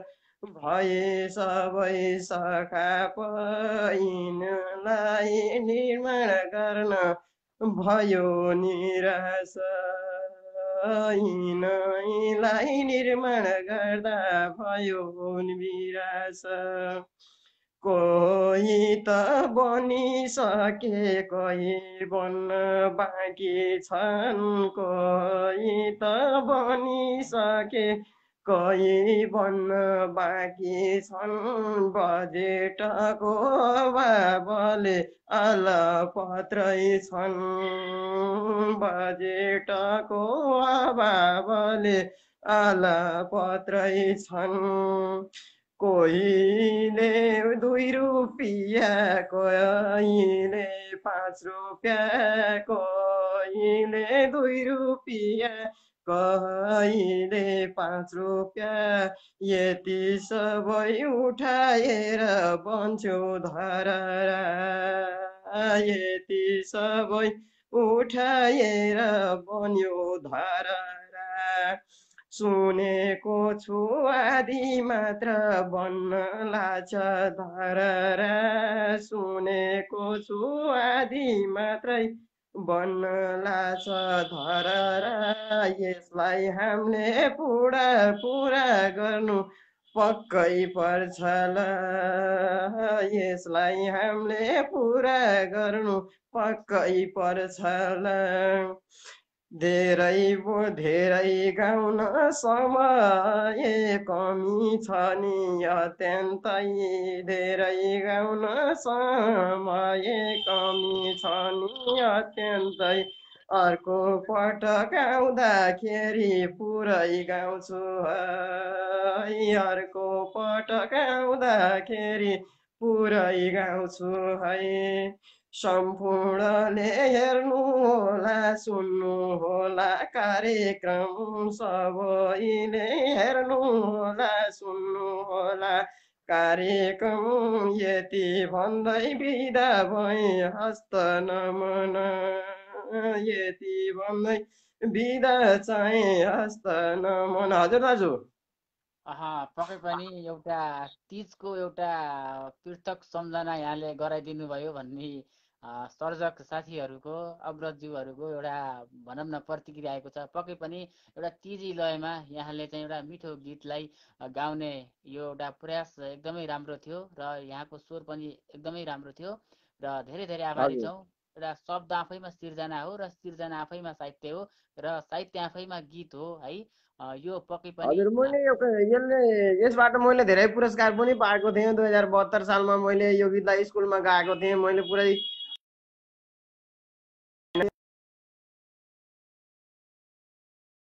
भए सबै सखा पैनलाई निर्माण गर्न भयो निराश यिनैलाई निर्माण गर्दा भयो निराश कोही त बनिसके कोही बन्न बाँकी छन् कोही त बनिसके कोही बन्न बाँकी छन् बजेटको अभावले अलपत्रै छन् बजेटको अभावले अलपत्रै छन् कोहीले 2 रुपियाँ कोहीले 5 रुपियाँ कोहीले 2 रुपियाँ कहिले 5 रुपियाँ यति सबै उठाएर बन्छु धरहरा यति सबै उठाएर बन्यो धरहरा सुनेको छु आदि मात्र बन्न लाग्छ धरहरा सुनेको छु आदि मात्रै बन्न लाग्छ धरहरा यसलाई हामीले पुरा गर्नु पक्कै पर्छ ल यसलाई हामीले पुरा गर्नु पक्कै पर्छ ल धेरै गाउन समय कमी छ नि अत्यन्तै धेरै गाउन समय कमी छ नि अत्यन्तै अर्को पटक आउँदाखेरि पुरै गाउँछु है अर्को पटक आउँदाखेरि पुरै गाउँछु है सम्पूर्णले हेर्नु होला सुन्नु होला कार्यक्रम सबैले हेर्नु होला सुन्नु होला कार्यक्रम यति भन्दै बिदा भई हस्त नमन यति भन्दै बिदा चाहिँ हस्त नमन हजुर दाजु पक्कै पनि एउटा तीजको एउटा पृथक सम्झना यहाँले गराइदिनु भयो भन्ने सर्जक साथीहरूको अग्रजज्यूहरूको एउटा भनौँ न प्रतिक्रिया आएको छ पक्कै पनि एउटा तीजी लयमा यहाँले चाहिँ एउटा मिठो गीतलाई गाउने यो एउटा प्रयास एकदमै राम्रो थियो र यहाँको स्वर पनि एकदमै राम्रो थियो र धेरै धेरै आभारी छौँ एउटा शब्द आफैमा सिर्जना हो र सिर्जना आफैमा साहित्य हो र साहित्य आफैमा गीत हो है यो पक्कै पनि हजुर मैले यसबाट मैले धेरै पुरस्कार पनि पाएको थिएँ 2072 सालमा मैले यो गीतलाई स्कुलमा गाएको थिएँ मैले पुरै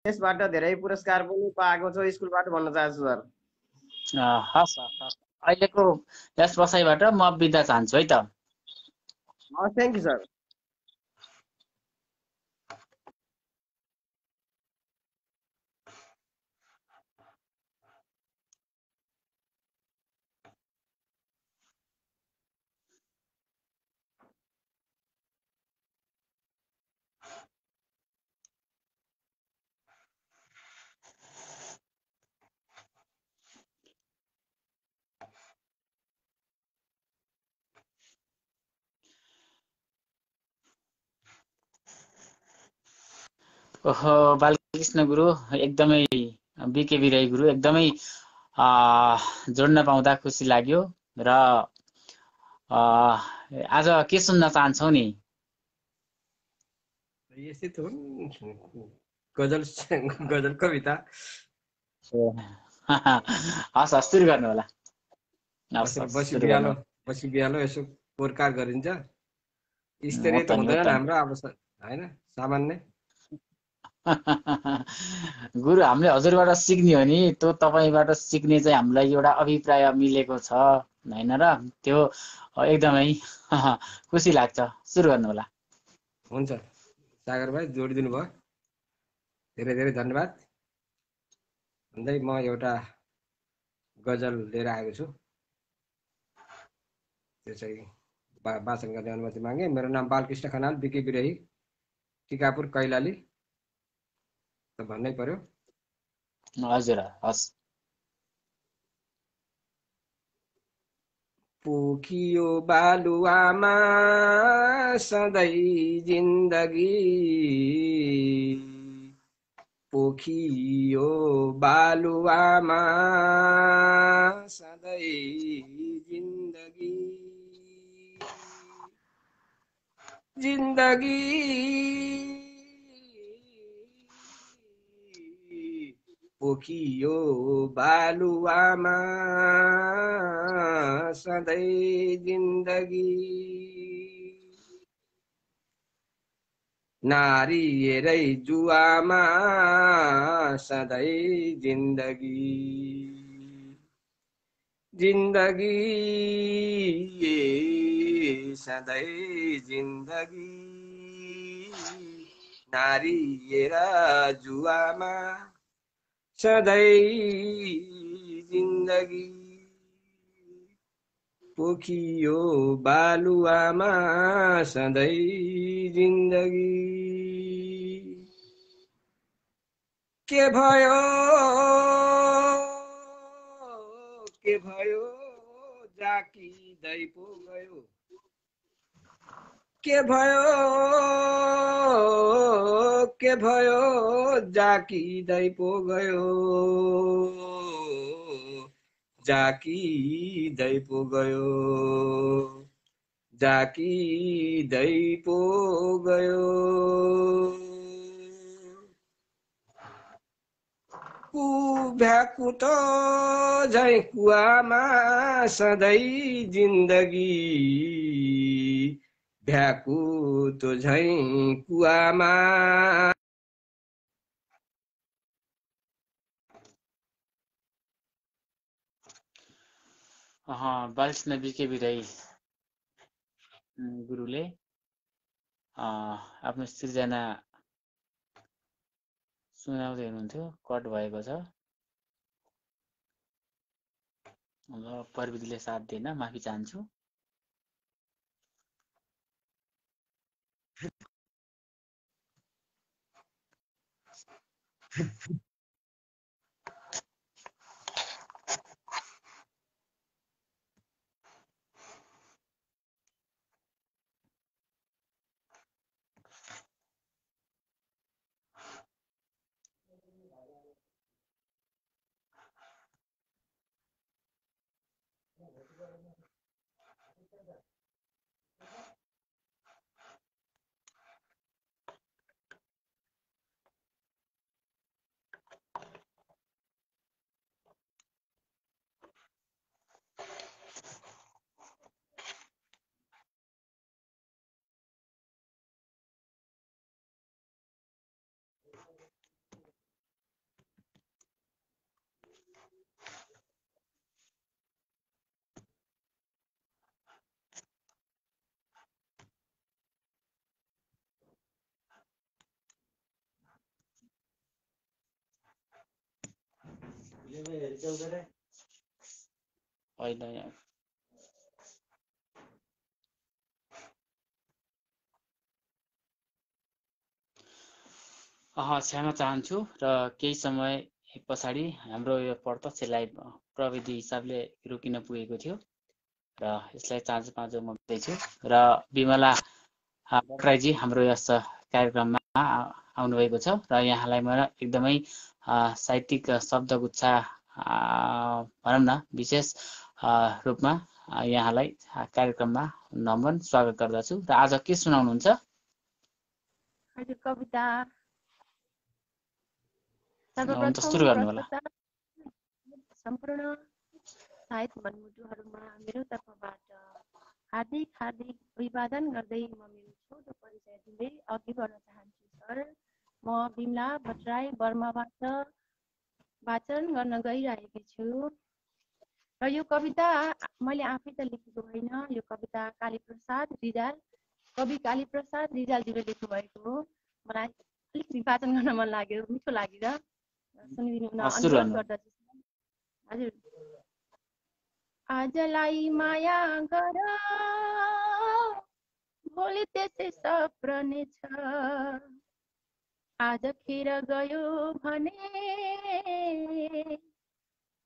यसबाट धेरै पुरस्कार पनि पाएको छु स्कुलबाट भन्न चाहन्छु सर हस् अहिलेको यस बसाइबाट म बिदा चाहन्छु है त थ्याङ्क यू सर ओहो बालकृष्ण गुरु एकदमै बिकेबी राई गुरु एकदमै जोड्न पाउँदा खुसी लाग्यो र आज के सुन्न चाहन्छौ नि यस्तै थियो गजल कविता हस् सुरु गर्नु होला बसी बिहालो यसो पोरकार गरिन्छ स्तरीय त हुँदैन हाम्रो अब हैन सामान्य गुरु हामीले हजुरबाट सिक्ने हो नि त्यो तपाईबाट सिक्ने चाहिँ हामीलाई एउटा अभिप्राय मिलेको छ हैन र त्यो एकदमै खुसी लाग्छ सुरु गर्नु होला हुन्छ सागर भाइ जोडिदिनु भयो धेरै धेरै धन्यवाद भन्दै म एउटा गजल लिएर आएको छु त्यो चाहिँ वाचन गर्ने अनुमति मागे मेरो नाम बालकृष्ण खनाल बिके बिरही टिकापुर कैलाली त भन्नै पर्यो हजुर हस् पोखियो बालुवामा सधैँ जिन्दगी पोखियो बालुवामा सधैँ जिन्दगी जिन्दगी पोखियो बालुवामा सधैँ जिन्दगी नारी हेरै जुवामा सधैँ जिन्दगी जिन्दगी सधैँ जिन्दगी नारी हेरा जुवामा सधैँ जिन्दगी पोखियो बालुवामा सधैँ जिन्दगी के भयो जाकिँदै पो गयो के भयो जाकिँदै पो गयो जाकिँदै पो गयो जाकिँदै पो गयो भ्याकुतो झैँ कुवामा सधैँ जिन्दगी भ्याकुतो झैँ कुवामा बालकृष्ण बिके बिराई गुरुले आफ्नो सृजना सुनाउँदै हुनुहुन्थ्यो, कट भएको छ। प्रविधिले साथ दिएन, माफी चाहन्छु। क्षमा चाहन्छु र केही समय पछाडि हाम्रो यो प्रत्यक्ष लाइभ प्रविधि हिसाबले रोकिन पुगेको थियो र यसलाई चाँजो पाँजो म गर्दैछु र विमला भट्टराईजी हाम्रो यस कार्यक्रममा आउनुभएको छ र यहाँलाई म एकदमै साहित्यिक शब्दगुच्छा भनौँ न विशेष रूपमा यहाँलाई कार्यक्रममा नम्र स्वागत गर्दछु र आज के सुनाउनुहुन्छ? हजुर, कविता सुरु गर्नु होला। सम्पूर्ण साहित्य मनमुटुहरूमा मेरो तर्फबाट हार्दिक हार्दिक अभिवादन गर्दै म मेरो छोटो परिचय दिँदै अघि बढ्न चाहन्छु। सर, म बिमला भट्टराई बर्माबाट वाचन गर्न गइरहेकी छु र यो कविता मैले आफै त लेखेको होइन। यो कविता कालीप्रसाद रिजाल, कवि कालीप्रसाद रिजालजीले लेख्नु भएको हो। मलाई अलिकति वाचन गर्न मन लाग्यो, मिठो लागेर सुनिदिनु अनुरोध गर्दछु। हजुर। आजलाई माया गर, भोलि त्यसै सप्रनेछ, आज खेर गयो भने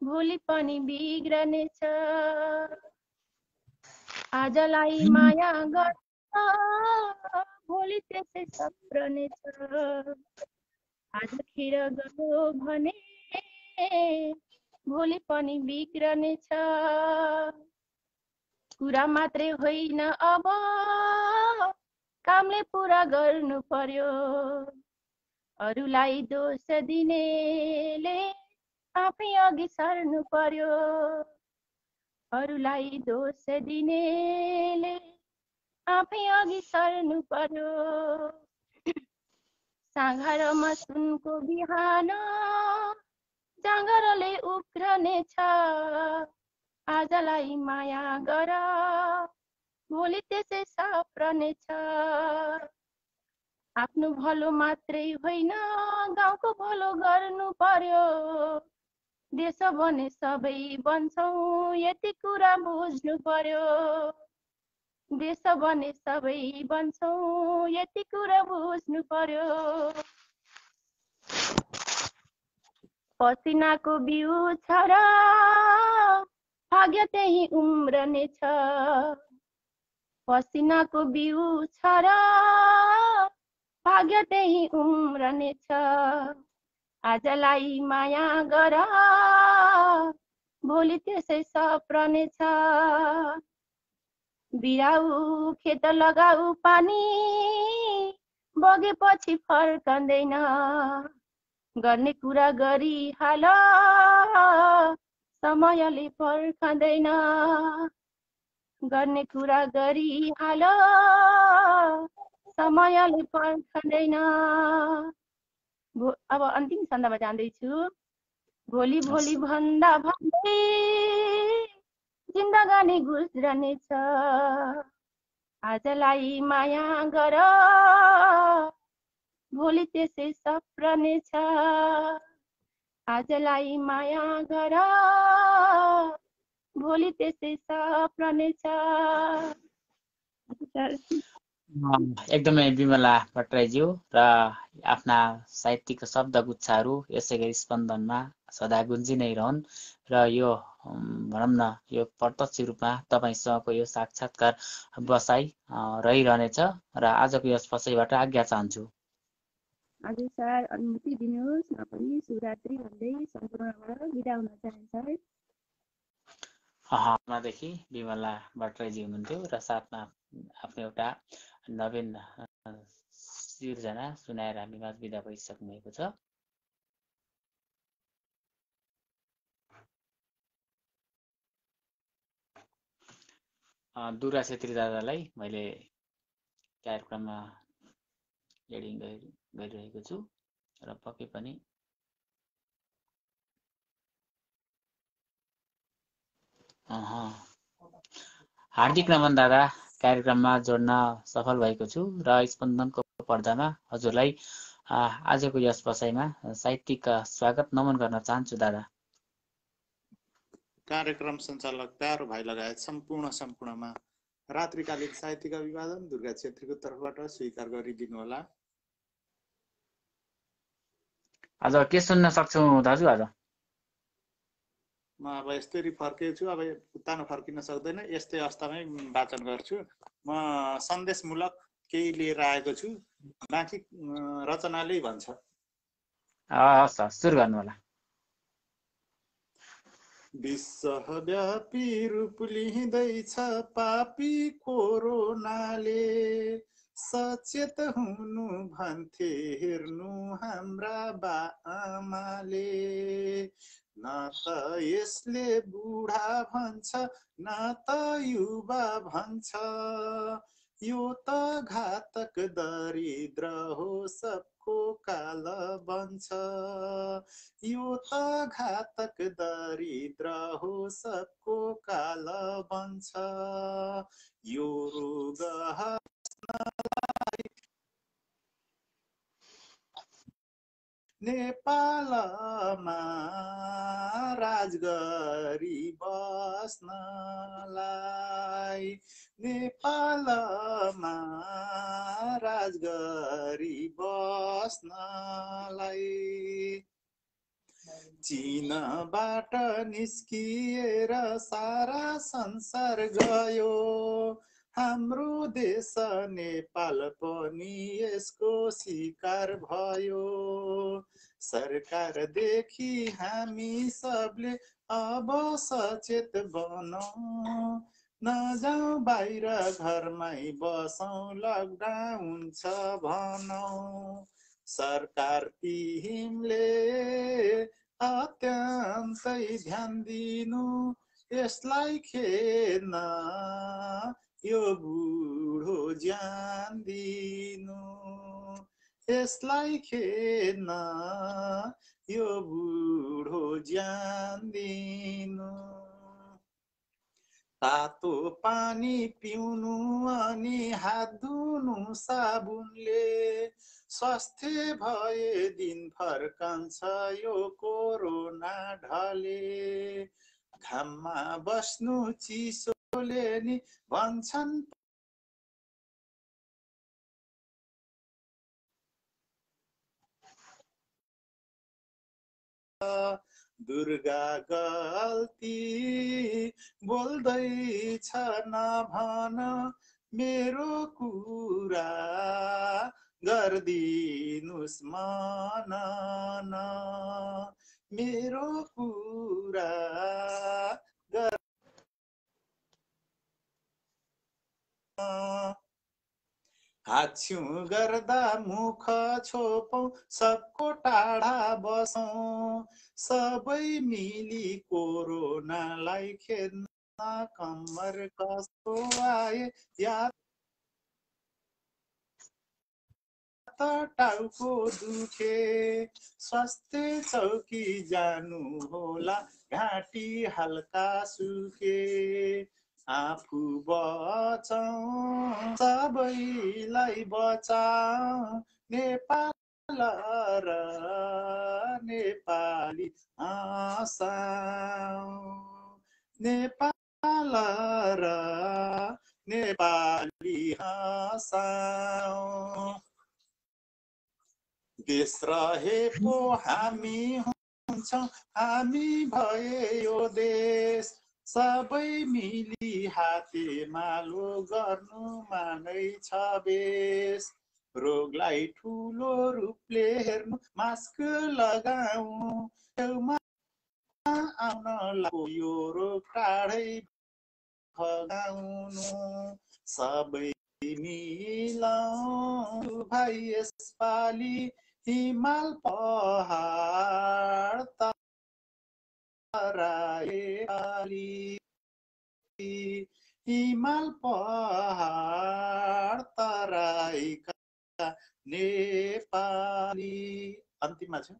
भोलि पनि बिग्रनेछ। आजलाई माया गर्छ भोलि त्यसै सप्रनेछ आज खिर गयो भने भोलि पनि बिग्रनेछ कुरा मात्रै होइन अब कामले पुरा गर्नु पर्यो अरूलाई दोष दिनेले आफै अघि सर्नु पर्यो अरूलाई दोष दिनेले आफै अघि सर्नु पर्यो साँघारोमा सुनको बिहान जाँगरले उक्रनेछ आजलाई माया गर भोलि त्यसै सप्रनेछ आफ्नो भलो मात्रै होइन गाउँको भलो गर्नु पर्यो देश भने सबै बन्छौँ यति कुरा बुझ्नु पर्यो देश भने सबै बन्छौँ यति कुरा बुझ्नु पर्यो पसिनाको बिउ छ र भाग्य त्यही उम्रनेछ पसिनाको बिउ छ र भाग्य त्यही उम्रनेछ आजलाई माया गर भोलि त्यसै सप्रनेछ बिराउ खेत लगाऊ पानी बगेपछि फर्कँदैन गर्ने कुरा गरिहाल समयले पर्खँदैन गर्ने कुरा गरिहाल समयले पर्खँदैन अब अन्तिम छन्दमा जाँदैछु भोलि भोलि भन्दा भन्दै जिन्दगानी गुज्रनेछ आजलाई माया गर भोलि त्यसै सप्रनेछ आजलाई माया गर भोलि त्यसै सप्रनेछ एकदमै बिमला भट्टराईज्यू र आफ्ना साहित्यिक शब्द गुच्छाहरू यसै गरी स्पन्दनमा सदा गुन्जी नै रहन् र यो भनौँ न यो प्रत्यक्ष रूपमा तपाईँसँगको यो साक्षात्कार बसाइ रहिरहनेछ र आजको यस बसाइबाट आज्ञा चाहन्छु। हजुर सर अनुमति दिनुहोस् म पनि शिवरात्रि भन्दै सम्पूर्णबाट बिदा हुन चाहन्छु। देखि बिमला भट्टराईजी हुनुहुन्थ्यो र साथमा आफ्नो एउटा नवीन सिर्जना सुनाएर हामी माझ बिदा भइसक्नु भएको छ। दुरा छेत्री दादालाई मैले कार्यक्रममा एडिङ गरिरहेको छु र पक्कै पनि हार्दिक नमन दादा, कार्यक्रममा जोड्न सफल भएको छु र स्पन्दनको पर्दामा हजुरलाई आजको यस बसाइमा साहित्यिक स्वागत नमन गर्न चाहन्छु दादा। कार्यक्रम सञ्चालक प्यारो भाइ लगायत सम्पूर्णमा रात्रिकालीन साहित्यिक अभिवादन दुर्गा छेत्रीको तर्फबाट स्वीकार गरिदिनु होला। आज के सुन्न सक्छौ दाजु? आज म अब यस्तरी फर्केको छु, अब उतानो फर्किन सक्दैन, यस्तै अवस्थामै वाचन गर्छु। म सन्देशमूलक केही लिएर आएको छु, बाँकी रचनाले भन्छ। हस् सुरु गर्नु होला। विश्वव्यापी रूप लिँदैछ पापी कोरोनाले, सचेत हुनु भन्थे हेर्नु हाम्रा बाआमाले। न त यसले बुढा भन्छ न त युवा भन्छ, यो त घातक दरिद्र हो सबको काल बन्छ। यो त घातक दरिद्र हो सबको काल बन्छ। यो रोग नेपालमा राज गरी बस्नलाई, नेपालमा राज गरी बस्नलाई चीनबाट निस्किएर सारा संसार गयो हाम्रो देश नेपाल पनि यसको शिकार भयो सरकारदेखि हामी सबले अब सचेत बनौँ नजाऊ बाहिर घरमै बसौँ लकडाउन छ भनौँ सरकार तिमीले अत्यन्तै ध्यान दिनु यसलाई खेद्न यो बुढो ज्यान दिनु यसलाई खेद्न यो बुढो ज्यान दिनु तातो पानी पिउनु अनि हात धुनु साबुनले स्वास्थ्य भए दिन फर्कन्छ यो कोरोना ढले घाममा बस्नु चिसोले नि भन्छन् दुर्गा गल्ती बोल्दैछ नभन मेरो कुरा गर्दिनुस् मनन मेरो कुरा हाच्छ्यु गर्दा मुख छोपौं सबको टाढा बसौं सबै मिली कोरोनालाई खेद्न कम्मर कस्तो आए या टाउको दुखे स्वास्थ्य चौकी जानु होला घाँटी हल्का सुके आफू बचाऊ सबैलाई बचाऊ नेपाल र नेपाली हाँसाऊ नेपाल र नेपाली हाँसाऊ देश रहे पो हामी हुन्छौँ हामी भए यो देश सबै मिली हातेमालो गर्नुमा नै छ बेस रोगलाई ठुलो रूपले हेर्नु मास्क लगाऊ छेउमा आउन लाग्यो यो रोग टाढै भगाउनु सबै मिलाऊ भाइ यसपालि हिमाल पहाड तराई हिमाल पहाड तराईका नेपाली अन्तिममा छ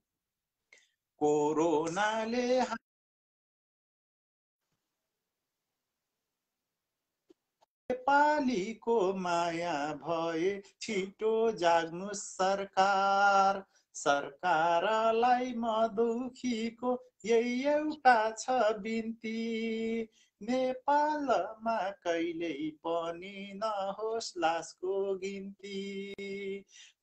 कोरोनाले नेपालीको माया भए छिटो जाग्नु सरकार सरकारलाई म दुखीको यही एउटा छ बिन्ती नेपालमा कहिल्यै पनि नहोस् लासको गिन्ती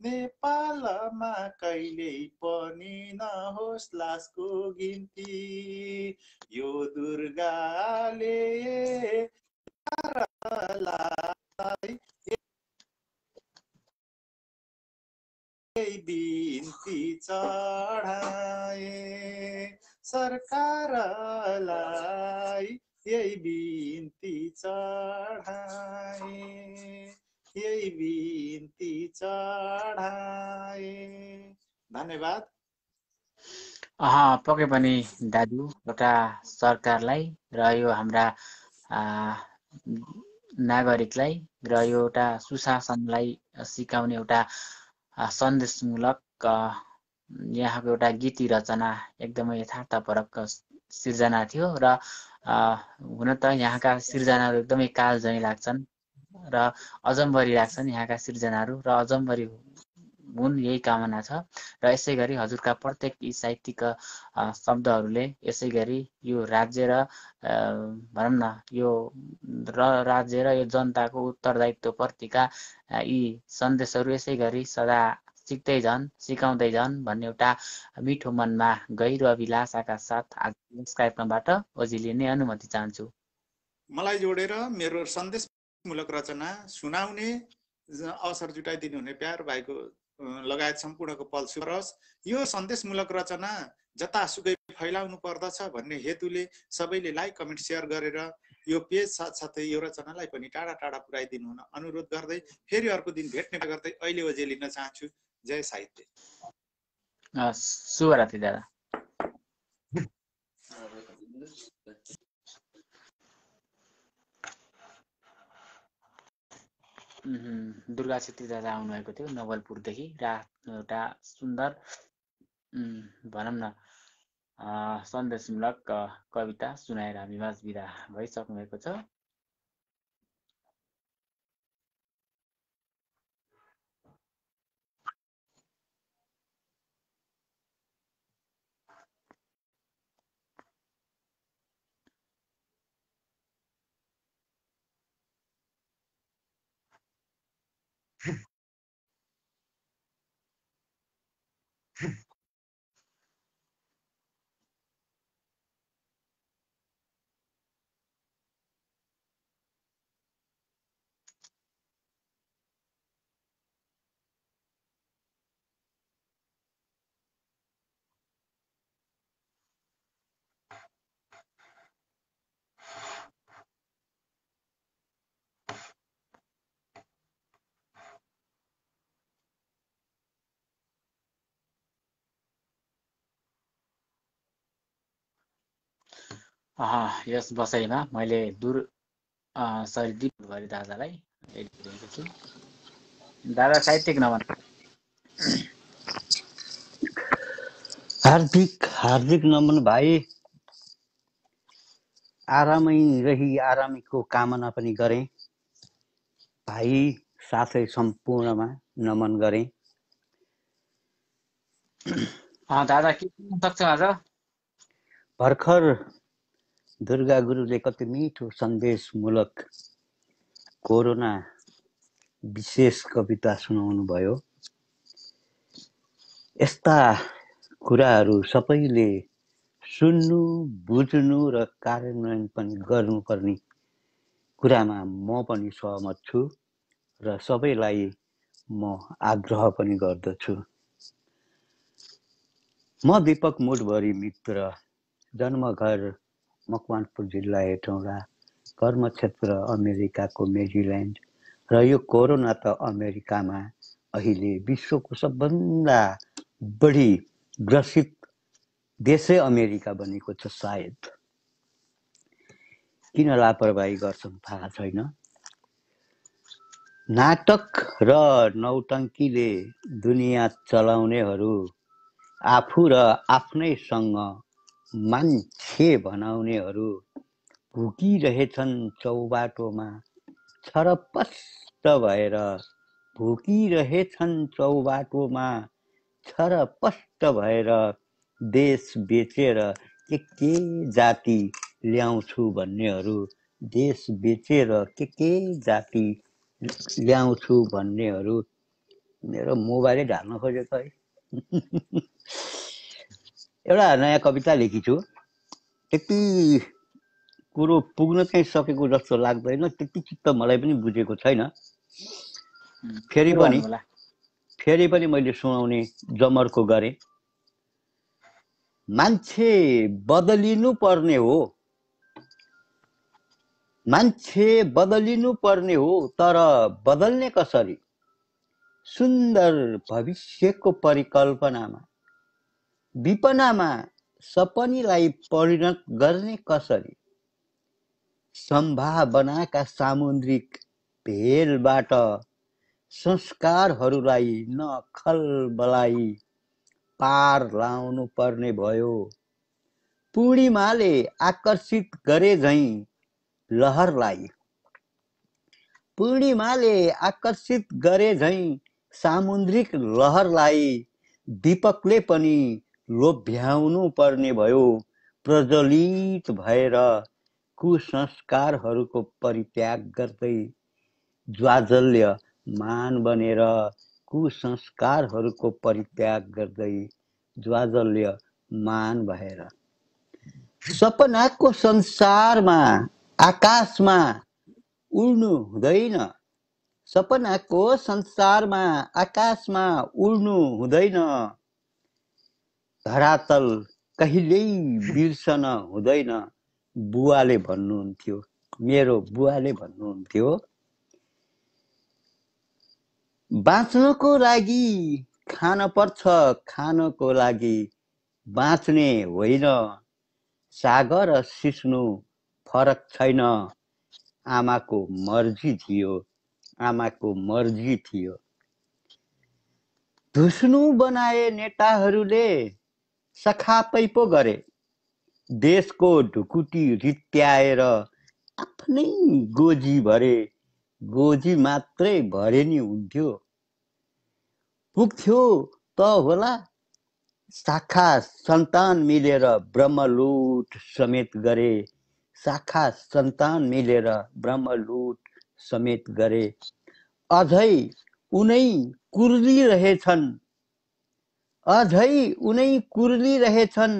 नेपालमा कहिल्यै पनि नहोस् लासको गिन्ती यो दुर्गाले बिन्ती चढाए सरकारलाई यही बिन्ती चढाए यही बिन्ती चढाए धन्यवाद पक्कै पनि दाजु एउटा सरकारलाई र यो हाम्रा नागरिकलाई र यो एउटा सुशासनलाई सिकाउने एउटा सन्देशमूलक यहाँको एउटा गीती रचना एकदमै यथार्थपरक सिर्जना थियो र हुन त यहाँका सिर्जनाहरू एकदमै कालजयी लाग्छन् र अजम्बरी लाग्छन् यहाँका सिर्जनाहरू र अजम्बरी हुन् यही कामना छ र यसै गरी हजुरका प्रत्येक यी साहित्यिक शब्दहरूले यसै गरी यो राज्य र भनौँ न यो राज्य र यो जनताको उत्तरदायित्व प्रतिका यी सन्देशहरू यसै गरी सदा सिक्दै झन् सिकाउँदै झन् भन्ने एउटा मिठो मनमा गहिरो अभिलाषाका साथ आज यस कार्यक्रमबाट ओझेलिने अनुमति चाहन्छु। मलाई जोडेर मेरो सन्देशमूलक रचना सुनाउने अवसर जुटाइदिनु हुने प्यार भाइको लगायत सम्पूर्णको पल्सु रहोस्। यो सन्देशमूलक रचना जतासुकै फैलाउनु पर्दछ भन्ने हेतुले सबैले लाइक कमेन्ट सेयर गरेर यो पेज साथसाथै यो रचनालाई पनि टाढा टाढा पुर्याइदिनु हुन अनुरोध गर्दै फेरि अर्को दिन भेट्ने गर्दै अहिले ओझेलिन चाहन्छु। जय साहित्य। शुभरात्रि दादा। दुर्गा छेत्री दादा आउनुभएको थियो नवलपुरदेखि र एउटा सुन्दर भनौँ न सन्देशमूलक कविता सुनाएर हामी माझ बिदा भइसक्नु भएको छ। यस बसाइमा मैले दिपभरि दादालाई दिएको छु। दादा साहित्यिक नमन। हार्दिक नमन भाइ। आरामै रही आरामीको कामना पनि गरेँ भाइ, साथै सम्पूर्णमा नमन गरेँ। दादा के भन्न सक्छ आज? भर्खर दुर्गा गुरुले कति मिठो सन्देशमूलक कोरोना विशेष कविता सुनाउनु भयो। यस्ता कुराहरू सबैले सुन्नु, बुझ्नु र कार्यान्वयन पनि गर्नुपर्ने कुरामा म पनि सहमत छु र सबैलाई म आग्रह पनि गर्दछु। म दीपक मुठभरि मित्र, जन्मघर मकवानपुर जिल्ला हेटौँडा, कर्मक्षेत्र अमेरिकाको मेरील्यान्ड र यो कोरोना त अमेरिकामा अहिले विश्वको सबभन्दा बढी ग्रसित देशै अमेरिका बनेको छ। सायद किन लापरवाही गर्छन् थाहा छैन। नाटक र नौटङ्कीले दुनियाँ चलाउनेहरू आफू र आफ्नैसँग मान्छे बनाउनेहरू भुकिरहेछन् चौबाटोमा छरपष्ट भएर, भुकिरहेछन् चौबाटोमा छरपष्ट भएर, देश बेचेर के जाति ल्याउँछु भन्नेहरू, देश बेचेर के जाति ल्याउँछु भन्नेहरू। मेरो मोबाइलै ढाल्न खोजेको है। एउटा नयाँ कविता लेखिछु, त्यति कुरो पुग्न चाहिँ सकेको जस्तो लाग्दैन, त्यति चित्त मलाई पनि बुझेको छैन। फेरि पनि मैले सुनाउने जमर्को गरेँ। मान्छे बदलिनु पर्ने हो, मान्छे बदलिनु पर्ने हो, तर बदल्ने कसरी? सुन्दर भविष्यको परिकल्पनामा, विपनामा सपनीलाई परिणत गर्ने कसरी? सम्भावनाका सामुद्रिक भेलबाट संस्कारहरूलाई नखलबलाई पार लाउनु पर्ने भयो। पूर्णिमाले आकर्षित गरे झैं लहरलाई, पूर्णिमाले आकर्षित गरे झैं सामुद्रिक लहरलाई, दीपकले पनि लोभ्याउनु पर्ने भयो। प्रज्वलित भएर कुसंस्कारहरूको परित्याग गर्दै ज्वाजल्यमान बनेर कुसंस्कारहरूको परित्याग गर्दै ज्वाजल्यमान भएर सपनाको संसारमा आकाशमा उड्नु हुँदैन। सपनाको संसारमा आकाशमा उड्नु हुँदैन। धरातल कहिल्यै बिर्सन हुँदैन। बुवाले भन्नुहुन्थ्यो, मेरो बुवाले भन्नुहुन्थ्यो, बाँच्नको लागि खान पर्छ, खानको लागि बाँच्ने होइन। सागर र सिस्नु फरक छैन। आमाको मर्जी थियो, आमाको मर्जी थियो। धुस्नु बनाए नेताहरूले, सखापै पो गरे। देशको ढुकुटी रित्याएर आफ्नै गोजी भरे। गोजी मात्रै भरे नि हुन्थ्यो। पुग्थ्यो त होला। शाखा सन्तान मिलेर ब्रह्मलुट समेत गरे। शाखा सन्तान मिलेर ब्रह्मलुट समेत गरे। अझै उनै कुर्लिरहेछन्। अझै उनै कुर्लिरहेछन्।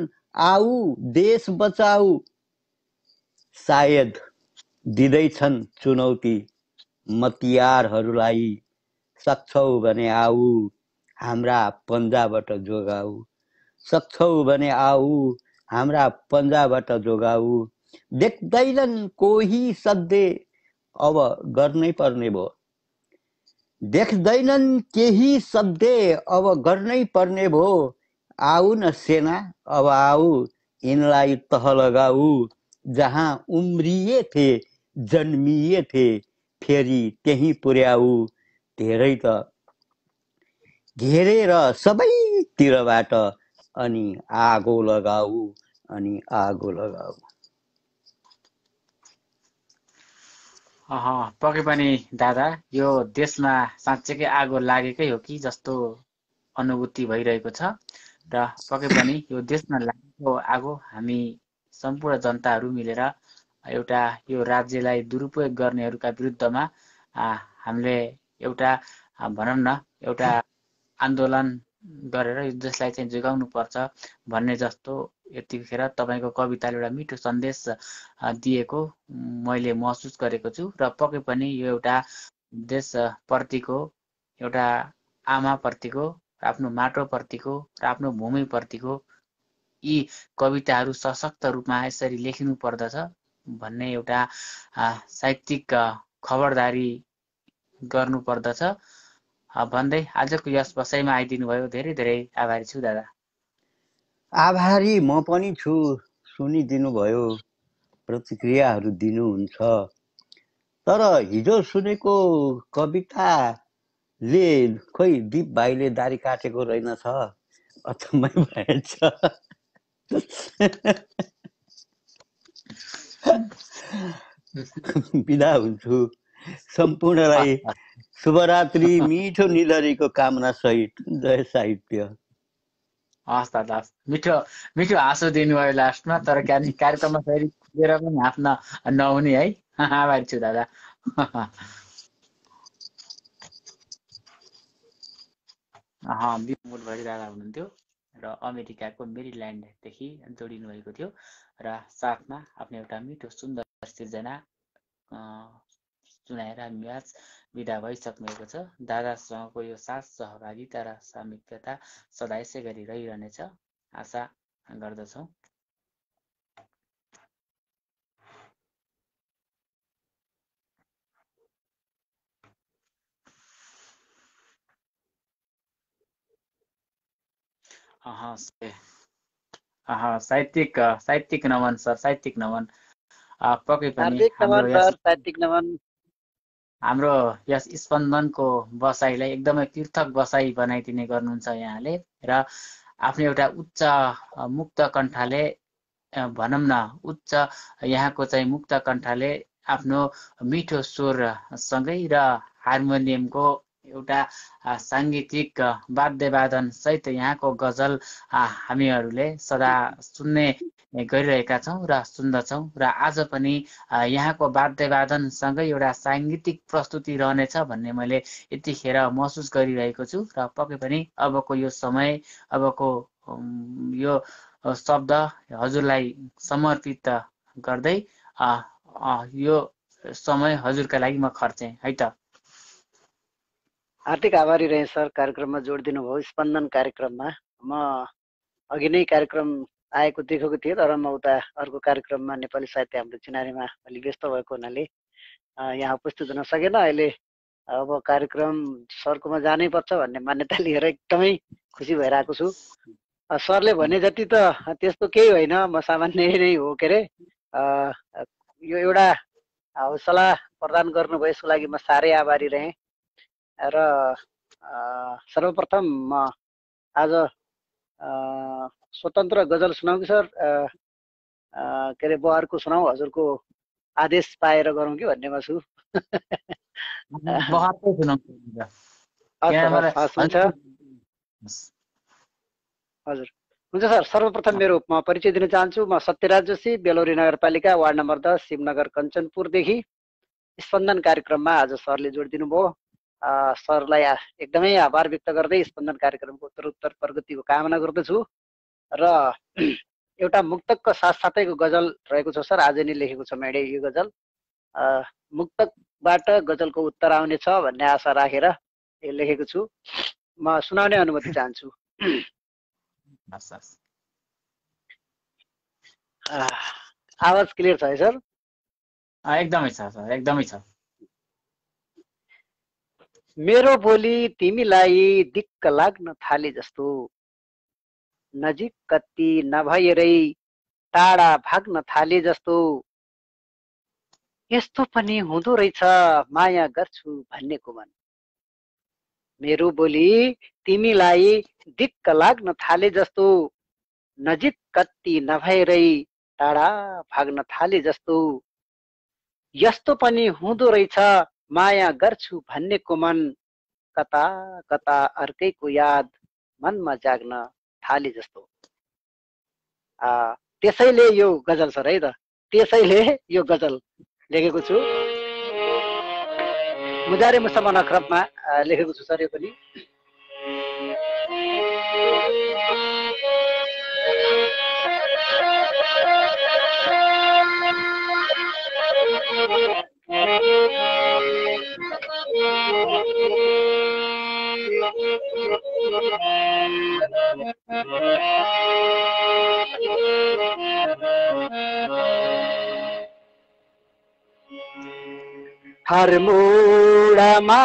आऊ देश बचाऊ। सायद दिँदैछन् चुनौती मतियारहरूलाई। सक्छौ भने आऊ हाम्रा पन्जाबाट जोगाऊ। सक्छौ भने आऊ हाम्रा पन्जाबाट जोगाऊ। देख्दैनन् कोही सधैँ अब गर्नै पर्ने भयो। देख्दैनन् केही सधैँ अब गर्नै पर्ने भयो। आऊ न सेना अब आऊ यिनलाई तह लगाऊ। जहाँ उम्रिएथे जन्मिएथे फेरि त्यहीँ पुर्याऊ। धेरै त घेरेर सबैतिरबाट अनि आगो लगाऊ, अनि आगो लगाऊ। पक्कै पनि दादा, यो देशमा साँच्चैकै आगो लागेकै हो कि जस्तो अनुभूति भइरहेको छ। र पक्कै पनि यो देशमा लागेको आगो हामी सम्पूर्ण जनताहरू मिलेर एउटा यो राज्यलाई दुरुपयोग गर्नेहरूका विरुद्धमा हामीले एउटा भनौँ न एउटा आन्दोलन गरेर यो देशलाई चाहिँ जोगाउनु पर्छ भन्ने जस्तो यतिखेर तपाईँको कविताले एउटा मिठो सन्देश दिएको मैले महसुस गरेको छु। र पक्कै पनि यो एउटा देशप्रतिको, एउटा आमाप्रतिको, आफ्नो माटोप्रतिको र आफ्नो भूमिप्रतिको यी कविताहरू सशक्त रूपमा यसरी लेखिनु पर्दछ भन्ने एउटा साहित्यिक खबरदारी गर्नु पर्दछ भन्दै आजको यस बसाइमा आइदिनु भयो। धेरै धेरै आभारी छु दादा। आभारी म पनि छु। सुनिदिनु भयो, प्रतिक्रियाहरू दिनुहुन्छ। तर हिजो सुनेको कविताले खोइ दीप भाइले दारी काटेको रहेनछ, अचम्मै भएछ। बिदा हुन्छु। सम्पूर्णलाई शुभरात्रि, मिठो निधरीको कामना सहित। जय साहित्य। हस् दादा, मिठो मिठो हाँसो दिनुभयो लास्टमा। तर कार्यक्रममा फेरि पुगेर पनि हाँस्न नहुने है। आभारी छु दादा। विमोटभरि दादा हुनुहुन्थ्यो र अमेरिकाको मेरील्यान्डदेखि जोडिनु भएको थियो र साथमा आफ्नो एउटा मिठो सुन्दर सिर्जना सुनाएर हामी आज बिदा भइसक्नुभएको छ। दादासँगको यो साथ सहभागिता र सामिप्यता सदा यसै गरी रहिरहनेछ आशा गर्दछौँ। साहित्यिक नमन सर, साहित्यिक नमन। पक्कै पनि हाम्रो यस स्पन्दनको बसाइलाई एकदमै तीर्थक बसाइ बनाइदिने गर्नुहुन्छ यहाँले। र आफ्नो एउटा उच्च मुक्त कण्ठले भनौँ न, उच्च यहाँको चाहिँ मुक्त कण्ठले आफ्नो मिठो स्वरसँगै र हार्मोनियमको एउटा साङ्गीतिक वाद्यवादन सहित यहाँको गजल हामीहरूले सदा सुन्ने गरिरहेका छौँ र सुन्दछौँ र आज पनि यहाँको वाद्यवादनसँगै एउटा साङ्गीतिक प्रस्तुति रहनेछ भन्ने मैले यतिखेर महसुस गरिरहेको छु र पक्कै पनि अबको यो समय अबको यो शब्द हजुरलाई समर्पित गर्दै यो समय हजुरका लागि म खर्चेँ है त। हार्दिक आभारी रहे सर, कार्यक्रममा जोड दिनुभयो। स्पन्दन कार्यक्रममा म अघि नै कार्यक्रम आएको देखेको थिएँ, तर म उता अर्को कार्यक्रममा नेपाली साहित्य हाम्रो चिनारीमा अलि व्यस्त भएको हुनाले यहाँ उपस्थित हुन सकेन। अहिले अब कार्यक्रम सरकोमा जानै पर्छ भन्ने मान्यता लिएर एकदमै खुसी भइरहेको छु। सरले भने जति त त्यस्तो केही होइन, म सामान्य नै हो। के अरे यो एउटा हौसला प्रदान गर्नुभयो, यसको लागि म साह्रै आभारी रहेँ। र सर्वप्रथम म आज स्वतन्त्र गजल सुनाऊ कि सर, के अरे बहरको सुनाऊ, हजुरको आदेश पाएर गरौँ कि भन्नेमा छु। हजुर हुन्छ सर। सर्वप्रथम मेरो म परिचय दिन चाहन्छु। म सत्यराज जोशी, बेलौरी नगरपालिका वार्ड नम्बर 10 शिवनगर कञ्चनपुरदेखि स्पन्दन कार्यक्रममा आज सरले जोड दिनुभयो। सरलाई एकदमै आभार व्यक्त गर्दै स्पन्दन कार्यक्रमको उत्तरोत्तर प्रगतिको कामना गर्दछु। र एउटा मुक्तकको साथसाथैको गजल रहेको छ सर, आज नै लेखेको छ मैले यो गजल। मुक्तकबाट गजलको उत्तर आउनेछ भन्ने आशा राखेर यो लेखेको छु। म सुनाउने अनुमति चाहन्छु। आवाज क्लियर छ है सर? एकदमै छ सर, एकदमै छ। मेरो बोली तिमीलाई दिक्क लाग्न थाले जस्तो, नजिक कति नभएरै टाढा भाग्न थाले जस्तो, यस्तो पनि हुँदो रहेछ माया गर्छु भन्नेको मन। मेरो बोली तिमीलाई दिक्क लाग्न थाले जस्तो, नजिक कति नभएरै टाढा भाग्न थाले जस्तो, यस्तो पनि हुँदो रहेछ माया गर्छु भन्नेको मन। कता कता अर्कैको याद मनमा जाग्न थाले जस्तो। त्यसैले यो गजल सर है त, त्यसैले यो गजल लेखेको छु। मुजारे मुसम्मा नखरबमा लेखेको छु सर यो पनि। हर मोडमा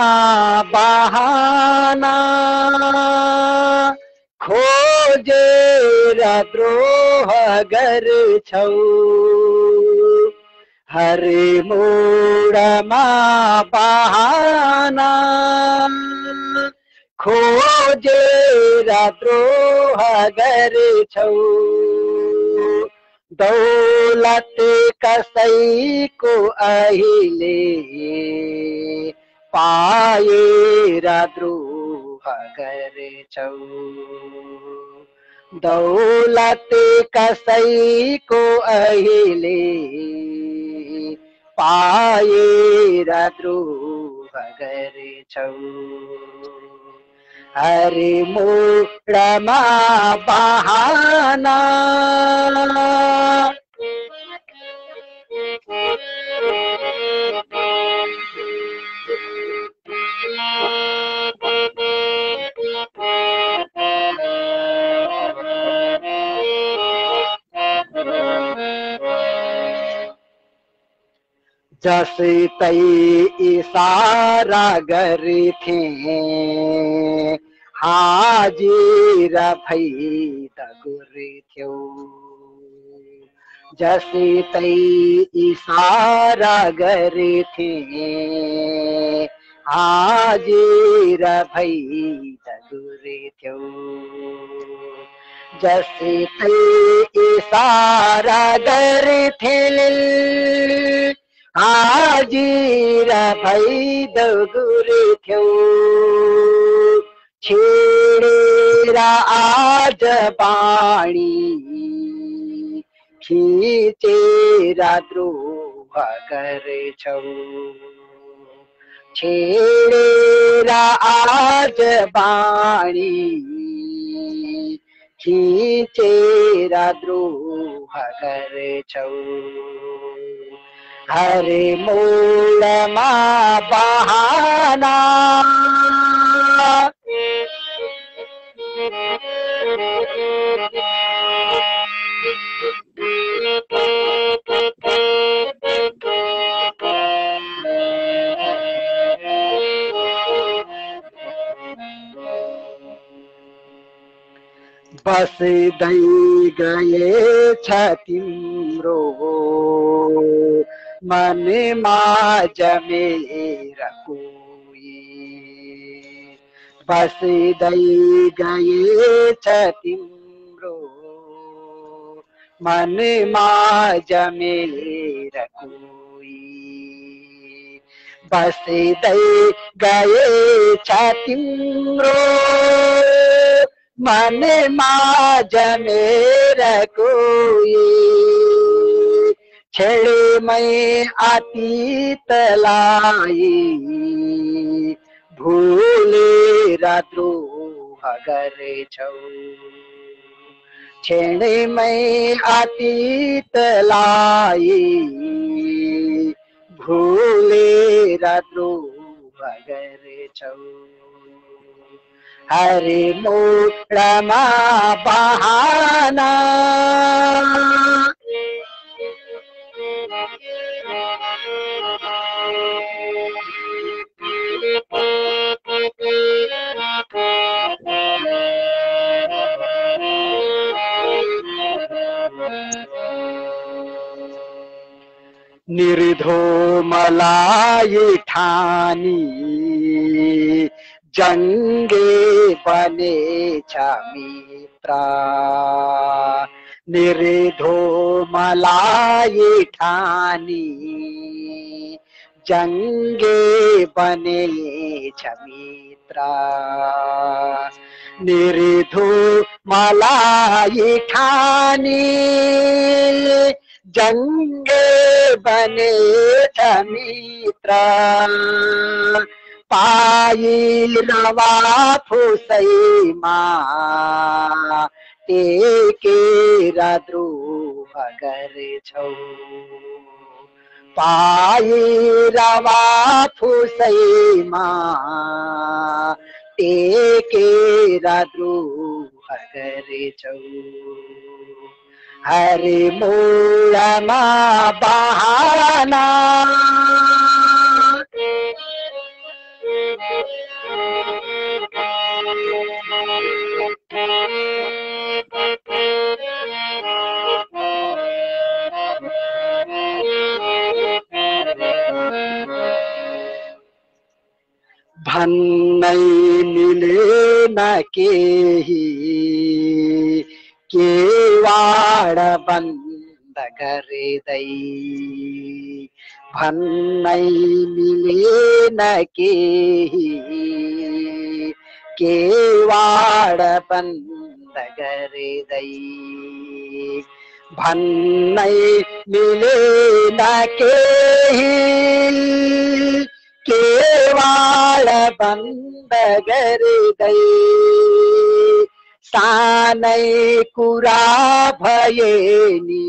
बहाना खोजेर द्रोह गर्छौ, हर मोडमा बहाना खोजेर द्रोह गर्छौ, दौलत कसैको अहिले पाएर द्रोह गर्छौ, दौलत कसैको अहिले पाएर द्रोह गर्छौ, हरे मोडमा बहाना जस्तै इशारा गर्थे हाजिर भई दगुर्थ्यौ, जस्तै इशारा गर्थे हाजिर भई दगुर्थ्यौ, जस्तै इशारा गर्थे हाजिर भई दगुर्थ्यौ, छेडेर आज बाणी खिचेर द्रोह गरेछौ छेडेर आज बाणी खिचेर द्रोह गरेछौ हरे मूलमा बहाना बस्दै गएछ तिम्रो मनमा जमेर कोही बस्दै गएछ तिम्रो मनमा जमेर कोही बस्दै गएछ तिम्रो मनमा जमेर कोही छेडेमै अतीतलाई भुलेर द्रोह गरेछौ छेडेमै अतीतलाई भुलेर द्रोह गरेछौ हरे मोडमा बहाना निर्धो मलाई ठानी जंगे बनेछ मित्र निर्धो मलाई ठानी जंगे बनेछ मित्र निर्धो मलाई ठानी जंगे बनेछ मित्र पाइरवा फुसैमा टेकेर द्रोह गरेछौ पाइरवा फुसैमा टेकेर द्रोह गरेछौ हरे मूलमा बहाना भन्नै मिलेन केही केवाड बन्द गर्दै भन्नै मिलेन केही केवाड बन्द गर्दै भन्नै मिलेन केही केवाड बन्द गर्दै सानै कुरा भए नि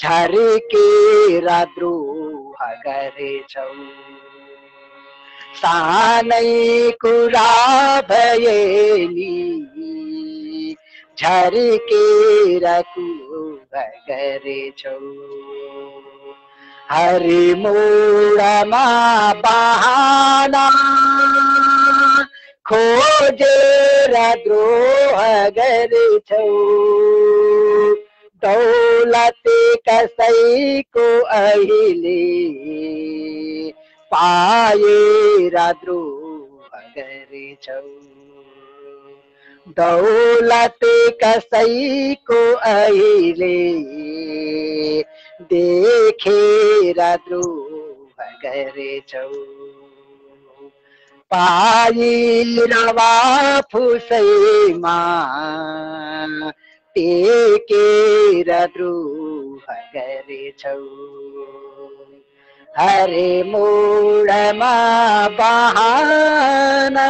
झर्केर द्रोह गरेछौ सानै कुरा भए नि झर्केर कुरा गरेछौ हरि मूलमा बहाना खोजेर द्रोह गरेछौ दौलत कसैको अहिले पाएर द्रोह गरेछौ दौलत कसैको अहिले देखेर द्रोह गरेछौ पाइरवा फुसैमा टेकेर द्रोह गरेछौ हरे मोडमा बहाना।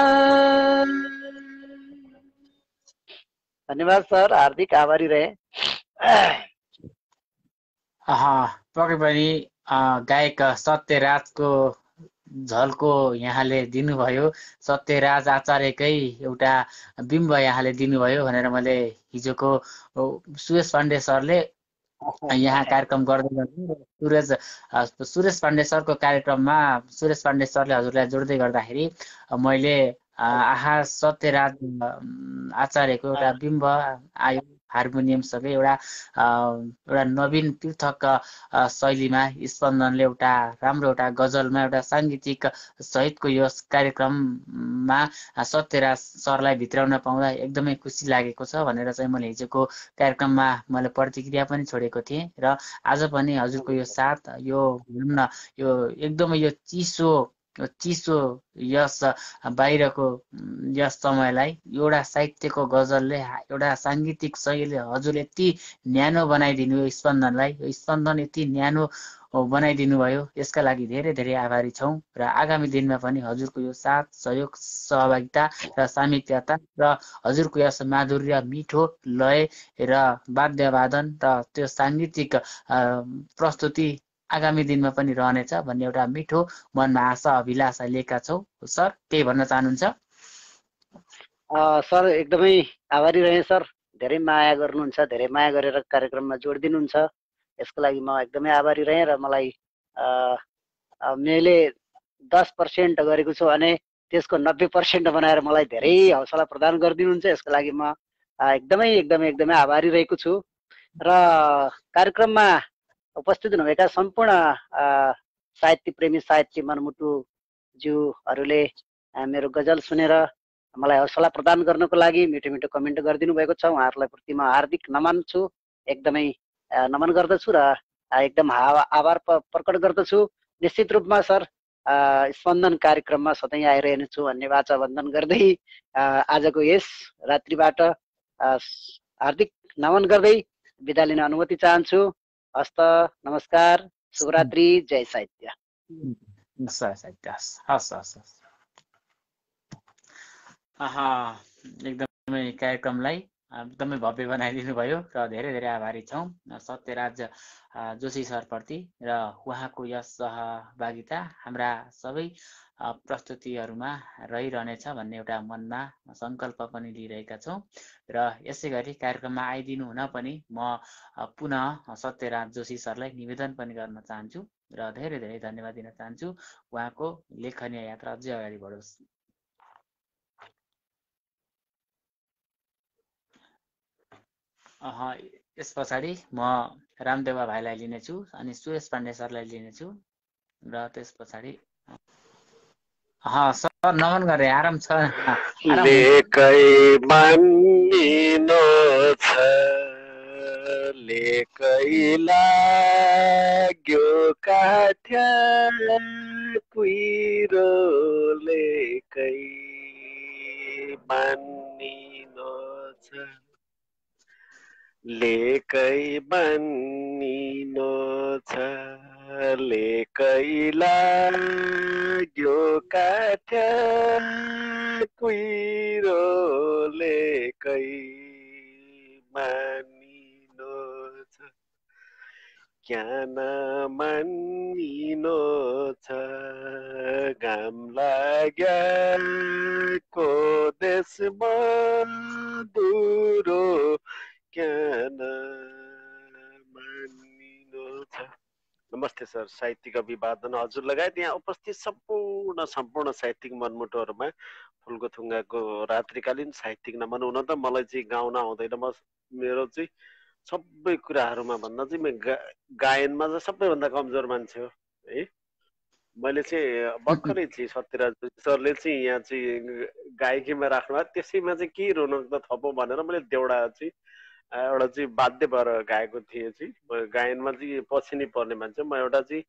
धन्यवाद सर, हार्दिक आभारी रहे। पक्कै पनि गायक सत्यराजको झल्को यहाँले दिनुभयो। सत्यराज आचार्यकै एउटा बिम्ब यहाँले दिनुभयो भनेर मैले हिजोको सुरेश पाण्डे सरले यहाँ कार्यक्रम गर्दै गर्दै सुरेश पाण्डे सरको कार्यक्रममा सुरेश पाण्डे सरले हजुरलाई जोड्दै गर्दाखेरि मैले आहा सत्यराज आचार्यको एउटा बिम्ब आयो हार्मोनियमसँगै एउटा नवीन पृथक शैलीमा स्पन्दनले एउटा राम्रो एउटा गजलमा एउटा साङ्गीतिक सहितको यो कार्यक्रममा सत्यराज सरलाई भित्राउन पाउँदा एकदमै खुसी लागेको छ भनेर चाहिँ मैले हिजोको कार्यक्रममा मैले प्रतिक्रिया पनि छोडेको थिएँ र आज पनि हजुरको यो साथ यो भनौँ न यो एकदमै यो चिसो यस बाहिरको यस समयलाई एउटा साहित्यको गजलले एउटा साङ्गीतिक शैलीले हजुर यति न्यानो बनाइदिनु यो स्पन्दनलाई, यो स्पन्दन यति न्यानो बनाइदिनु भयो, यसका लागि धेरै धेरै आभारी छौँ र आगामी दिनमा पनि हजुरको यो साथ सहयोग सहभागिता र सामिप्यता र हजुरको यस माधुर्य मिठो लय र वाद्यवादन र त्यो साङ्गीतिक प्रस्तुति आगामी दिनमा पनि रहनेछ भन्ने एउटा मिठो मनमा आशा अभिलाषा लिएका छौँ। सर केही भन्न चाहनुहुन्छ? सर एकदमै आभारी रहे सर, धेरै माया गर्नुहुन्छ, धेरै माया गरेर कार्यक्रममा जोड दिनुहुन्छ, यसको लागि म एकदमै आभारी रहेँ र मलाई मैले 10% गरेको छु भने त्यसको 90% बनाएर मलाई धेरै हौसला प्रदान गरिदिनुहुन्छ, यसको लागि म एकदमै आभारी रहेको छु। र कार्यक्रममा उपस्थित हुनुभएका सम्पूर्ण साहित्य प्रेमी साहित्य मनमुटु ज्यूहरूले मेरो गजल सुनेर मलाई हौसला प्रदान गर्नको लागि मिठो मिठो कमेन्ट गरिदिनु भएको छ, उहाँहरूलाई प्रति म हार्दिक नमन छु, एकदमै नमन गर्दछु र एकदम आभार प्रकट गर्दछु। निश्चित रूपमा सर स्पन्दन कार्यक्रममा सधैँ आइरहनेछु भन्ने वाचा बन्धन गर्दै आजको यस रात्रिबाट हार्दिक नमन गर्दै बिदा लिन अनुमति चाहन्छु। हस्त, नमस्कार, शुभरात्रि, जय साहित्य। एकदमै कार्यक्रमलाई एकदमै भव्य बनाइदिनु भयो र धेरै धेरै आभारी छौँ सत्यराज जोशी सरप्रति र उहाँको यस सहभागिता हाम्रा सबै प्रस्तुतिहरूमा रहिरहनेछ भन्ने एउटा मनमा सङ्कल्प पनि लिइरहेका छौँ र यसै गरी कार्यक्रममा आइदिनु हुन पनि म पुनः सत्यराज जोशी सरलाई निवेदन पनि गर्न चाहन्छु र धेरै धेरै धन्यवाद दिन चाहन्छु। उहाँको लेखनीय यात्रा अझै अगाडि बढोस्। यस पछाडि म रामदेवा भाइलाई लिनेछु अनि सुरेश पाण्डे सरलाई लिनेछु र त्यस पछाडि सर नमन गरे आराम छ। लेकै मान्दिनो छ लेकै लाग्यो काठ्या कुहिरो लेकै मान्दिनो छ लेकै मान्दिनो छ लेकै लाग्यो काठ्या कुहिरो लेकै मानिनो छ क्या नमानिनो छ घाम लाग्याको देशमा दुरो क्या नमानिनो छ। नमस्ते सर, साहित्यिक अभिवादन हजुर लगायत यहाँ उपस्थित सम्पूर्ण साहित्यिक मनमुटुहरूमा फुलको थुङ्गाको रात्रिकालीन साहित्यिक नमन। हुन त मलाई चाहिँ गाउन आउँदैन, मेरो चाहिँ सबै कुराहरूमा भन्दा चाहिँ म गायनमा चाहिँ सबैभन्दा कमजोर मान्छे हो है। मैले चाहिँ भर्खरै चाहिँ सत्यराज सरले चाहिँ यहाँ चाहिँ गायकीमा राख्नु भयो, त्यसैमा चाहिँ के रौनक त थपो भनेर मैले देउडा चाहिँ एउटा चाहिँ बाध्य भएर गाएको थिएँ चाहिँ। गायनमा चाहिँ पछि नै पर्ने मान्छे म। एउटा चाहिँ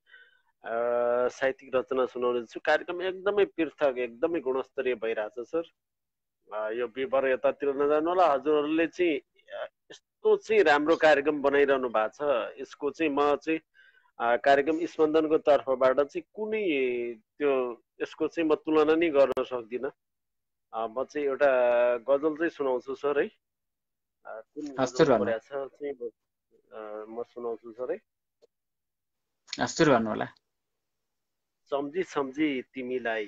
साहित्यिक रचना सुनाउने छु। कार्यक्रम एकदमै पृथक एकदमै गुणस्तरीय भइरहेछ सर। यो बिहिबार यतातिर नजानु होला, हजुरहरूले चाहिँ कस्तो चाहिँ राम्रो कार्यक्रम बनाइरहनु भएको छ। यसको चाहिँ म चाहिँ कार्यक्रम स्पन्दनको तर्फबाट चाहिँ कुनै त्यो यसको चाहिँ म तुलना नै गर्न सक्दिनँ। म चाहिँ एउटा गजल चाहिँ सुनाउँछु सर है। कुन गजल सुरु गर्नु परेको छ चाहिँ म सुनाउँछु सर है। सुरु गर्नु होला। सम्झी सम्झी तिमीलाई,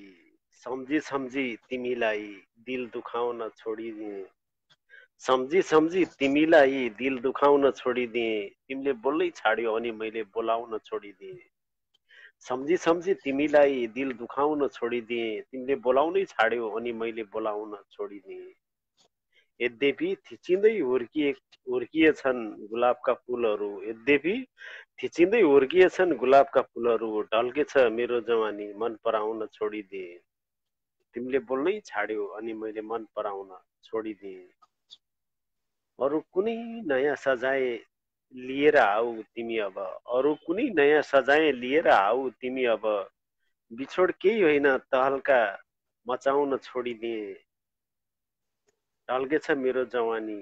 सम्झी सम्झी तिमीलाई दिल दुखाउन छोडिदिए, सम्झी सम्झी तिमीलाई दिल दुखाउन छोडिदिए, तिमीले बोल्नै छाड्यो अनि मैले बोलाउन छोडिदिएँ। सम्झी सम्झी तिमीलाई दिल दुखाउन छोडिदिए, तिमीले बोलाउनै छाड्यो अनि मैले बोलाउन छोडिदिएँ। यद्यपि थिचिँदै हुर्किएछन् गुलाबका फुलहरू, यद्यपि थिचिँदै हुर्किएछन् गुलाबका फुलहरू, ढल्केछ मेरो जवानी मन पराउन छोडिदिए, तिमीले बोल्नै छाड्यो अनि मैले मन पराउन छोडिदिएँ। अरू कुनै नयाँ सजाय लिएर आऊ तिमी अब, अरू कुनै नयाँ सजाय लिएर आऊ तिमी अब, बिछोड केही होइन तहल्का मचाउन छोडिदिए, ढल्केछ मेरो जवानी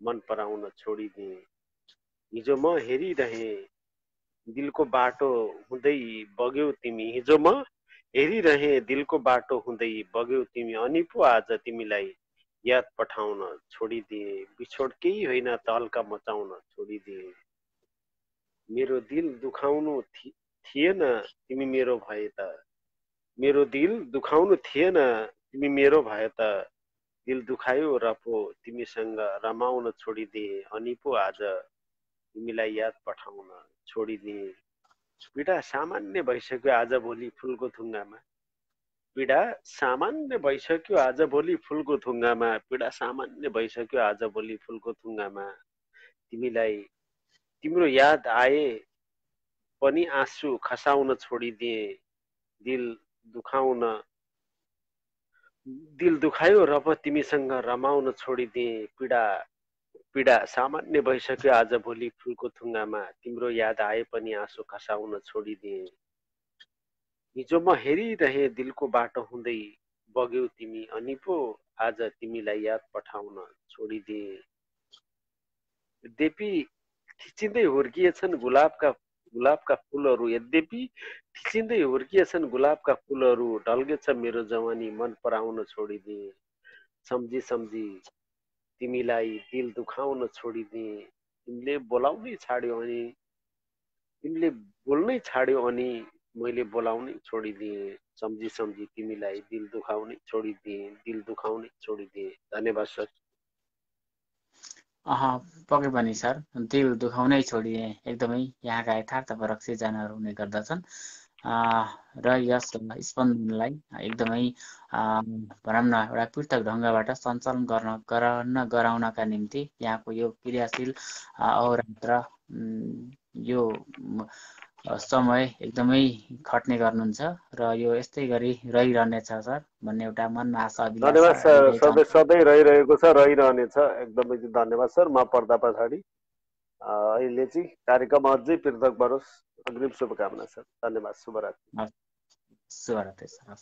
मन पराउन छोडिदिए। हिजो म हेरिरहेँ दिलको बाटो हुँदै बग्यौ तिमी, हिजो म हेरिरहेँ दिलको बाटो हुँदै बग्यौ तिमी, अनि पो आज तिमीलाई याद पठाउन छोडिदिए, बिछोड केही होइन तहल्का मचाउन छोडिदिए। मेरो दिल दुखाउनु थिएन तिमी मेरो भए त, मेरो दिल दुखाउनु थिएन तिमी मेरो भए त, दिल दुखायो र पो तिमीसँग रमाउन छोडिदिए, अनि पो आज तिमीलाई याद पठाउन छोडिदिए। पीडा सामान्य भइसक्यो आजभोलि फुलको थुङ्गामा, पीडा सामान्य भइसक्यो आजभोलि फुलको थुङ्गामा, पीडा सामान्य भइसक्यो आजभोलि फुलको थुङ्गामा, तिमीलाई तिम्रो याद आए पनि आँसु खसाउन छोडिदिए, दिल दुखाउन दिल दुखायो र पो तिमीसँग रमाउन छोडिदिए। पीडा सामान्य भइसक्यो आजभोलि फुलको थुङ्गामा, तिम्रो याद आए पनि आँसु खसाउन छोडिदिए। हिजो म हेरिरहेँ दिलको बाटो हुँदै बग्यौ तिमी, अनि पो आज तिमीलाई याद पठाउन छोडिदिए। यद्यपि थिचिँदै हुर्किएछन् गुलाबका फुलहरू, यद्यपि थिचिँदै हुर्किएछन् गुलाबका फुलहरू, ढल्केछ मेरो जवानी मन पराउन छोडिदिए। सम्झी सम्झी तिमीलाई दिल दुखाउन छोडिदिए, तिमीले बोलाउनै छाड्यो अनि तिमीले बोल्नै छाड्यो अनि मैले बोलाउनै छोडिदिएँ। सम्झी सम्झी तिमीलाई दिल दुखाउनै छोडिदिएँ, दिल दुखाउनै छोडिदिएँ। धन्यवाद सर। पक्कै पनि सर, दिल दुखाउनै छोडिए एकदमै यहाँका यथार्थपरक सिर्जनाहरू हुने गर्दछन्। र यस स्पन्दनलाई एकदमै भनौँ न एउटा पृथक ढङ्गबाट सञ्चालन गराउनका निम्ति यहाँको यो क्रियाशील अहोरात्र यो समय एकदमै खट्ने गर्नुहुन्छ र यो यस्तै गरी रहिरहनेछ सर भन्ने एउटा मनमा आशा अभिलाषा धन्यवाद सर, हृदय सधैँ सधैँ रहिरहेको छ, रहिरहनेछ। एकदमै धन्यवाद सर। म पर्दा पछाडि अहिले चाहिँ कार्यक्रम अझै पृथक बरोस्, अग्रिम शुभकामना सर। धन्यवाद, शुभरात्रि। शुभरात्रि सर।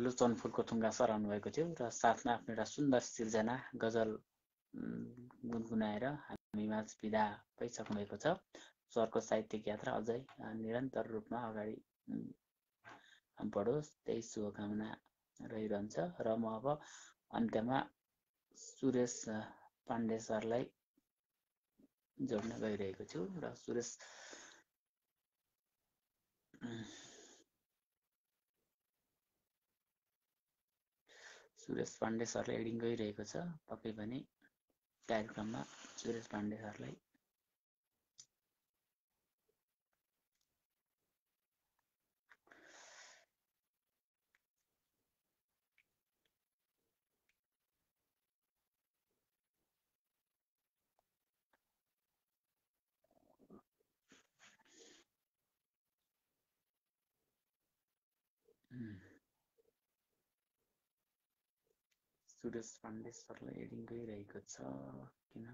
लुचन फुलको थुङ्गा सर आउनुभएको थियो र साथमा आफ्नो एउटा सुन्दर सिर्जना गजल गुनगुनाएर हामीमा विदा भइसक्नु भएको छ। सरको साहित्यिक यात्रा अझै निरन्तर रूपमा अगाडि बढोस् त्यही शुभकामना रहिरहन्छ। र म अब अन्त्यमा सुरेश पाण्डे सरलाई जोड्न गइरहेको छु र सुरेश पाण्डे सरले एडिङ गइरहेको छ। पक्कै पनि कार्यक्रममा सुरेश पाण्डे सरलाई सुरेश पाण्डे सरलाई एडिङ गइरहेको छ किन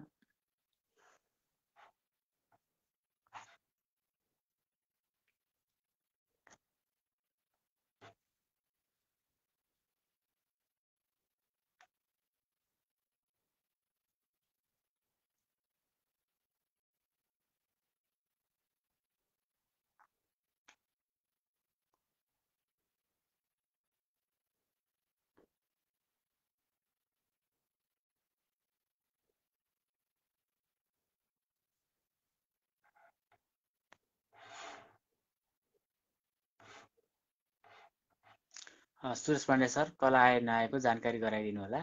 सुरेश पाण्डे सर कला आए नआएको जानकारी गराइदिनु होला।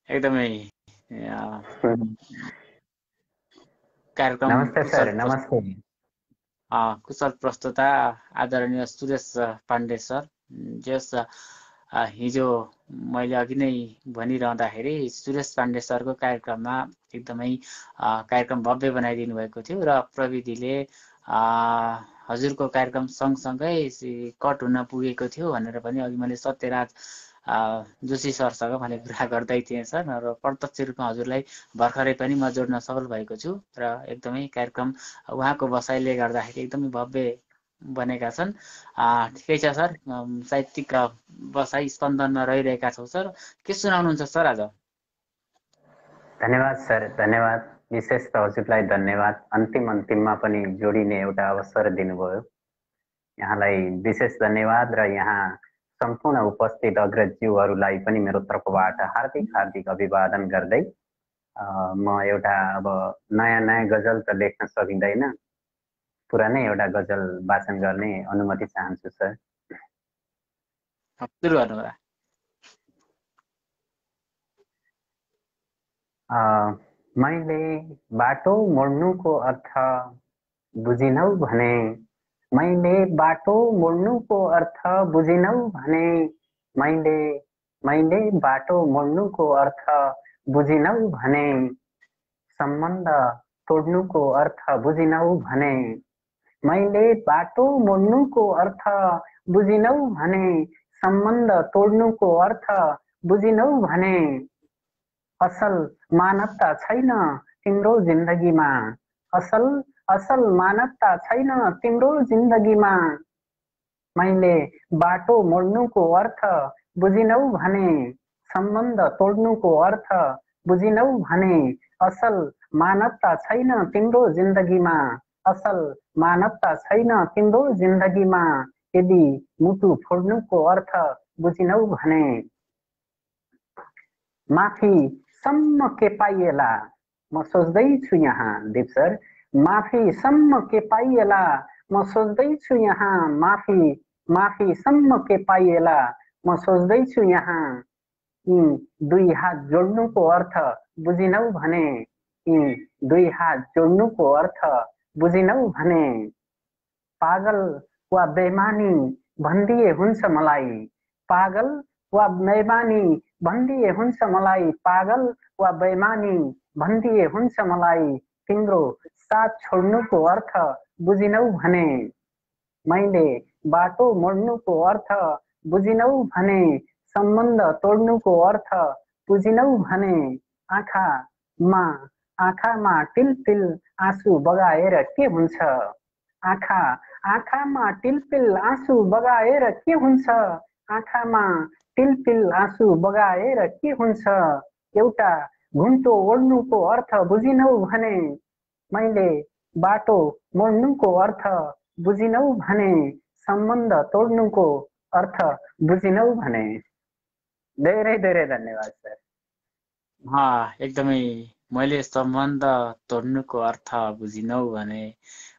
एकदमै कार्यक्रम नमस्ते सर, नमस्ते। कुशल प्रस्तुता आदरणीय सुरेश पाण्डे सर। जस हिजो मैले अघि नै भनिरहँदाखेरि सुरेश पाण्डे सरको कार्यक्रममा एकदमै कार्यक्रम भव्य बनाइदिनु भएको थियो र प्रविधिले हजुरको कार्यक्रम सँगसँगै कट हुन पुगेको थियो भनेर पनि अघि मैले सत्यराज जोशी सरसँग मैले कुरा गर्दै थिएँ सर र प्रत्यक्ष रूपमा हजुरलाई भर्खरै पनि म जोड्न सफल भएको छु र एकदमै कार्यक्रम उहाँको बसाइले गर्दाखेरि एकदमै भव्य बनेका छन्। ठिकै छ सर, साहित्यिक बसाइ स्पन्दनमा रहिरहेका छौँ सर। के सुनाउनुहुन्छ सर आज? धन्यवाद सर, धन्यवाद। विशेष त हजुरलाई धन्यवाद। अन्तिममा पनि जोडिने एउटा अवसर दिनुभयो, यहाँलाई विशेष धन्यवाद। र यहाँ सम्पूर्ण उपस्थित अग्रजज्यूहरूलाई पनि मेरो तर्फबाट हार्दिक अभिवादन गर्दै म एउटा अब नयाँ गजल त लेख्न सकिँदैन, पुरानै एउटा गजल वाचन गर्ने अनुमति चाहन्छु सर। सुरु गर्नुहोला। मैले बाटो मोड्नुको अर्थ बुझिनौ भने, मैले बाटो मोड्नुको अर्थ बुझिनौ भने, मैले बाटो मोड्नुको अर्थ बुझिनौ भने, सम्बन्ध तोड्नुको अर्थ बुझिनौ भने, मैले बाटो मोड्नुको अर्थ बुझिनौ भने, सम्बन्ध तोड्नुको अर्थ बुझिनौ भने, असल मानवता छैन तिम्रो जिन्दगीमा, असल मानवता छैन तिम्रो जिन्दगीमा, मैले बाटो मोड्नुको अर्थ बुझिनौ भने, सम्बन्ध तोड्नुको अर्थ बुझिनौ भने, असल मानवता छैन तिम्रो जिन्दगीमा, असल मानवता छैन तिम्रो जिन्दगीमा, यदि मुटु फोड्नुको अर्थ बुझिनौ भने, माफी सम्म के पाइएला म सोच्दैछु यहाँ। दीप सर, माफी सम्म के पाइएला म सोच्दैछु यहाँ, माफी सम्म के पाइएला म सोच्दैछु यहाँ, यी दुई हात जोड्नुको अर्थ बुझिनौ भने, यी दुई हात जोड्नुको अर्थ बुझिनौ भने, पागल वा बेमानी भन्दिए हुन्छ मलाई, पागल वा बेमानी भन्दिए हुन्छ मलाई, पागल वा बेमानी भन्दिए हुन्छ मलाई, तिम्रो साथ छोड्नुको अर्थ बुझिनौ भने, मैले बाटो मोड्नुको अर्थ बुझिनौ भने, सम्बन्ध तोड्नुको अर्थ बुझिनौ भने, आँखामा टिलटिल आँसु बगाएर के हुन्छ, आँखामा टिलटिल आँसु बगाएर के हुन्छ, आँखामा टिलटिल आँसु बगाएर के हुन्छ, एउटा घुम्टो ओड्नुको अर्थ बुझिनौ भने, मैले बाटो मोड्नुको अर्थ बुझिनौ भने, सम्बन्ध तोड्नुको अर्थ बुझिनौ भने। धेरै धेरै धन्यवाद सर। एकदमै मैले सम्बन्ध तोड्नुको अर्थ बुझिनौ भने,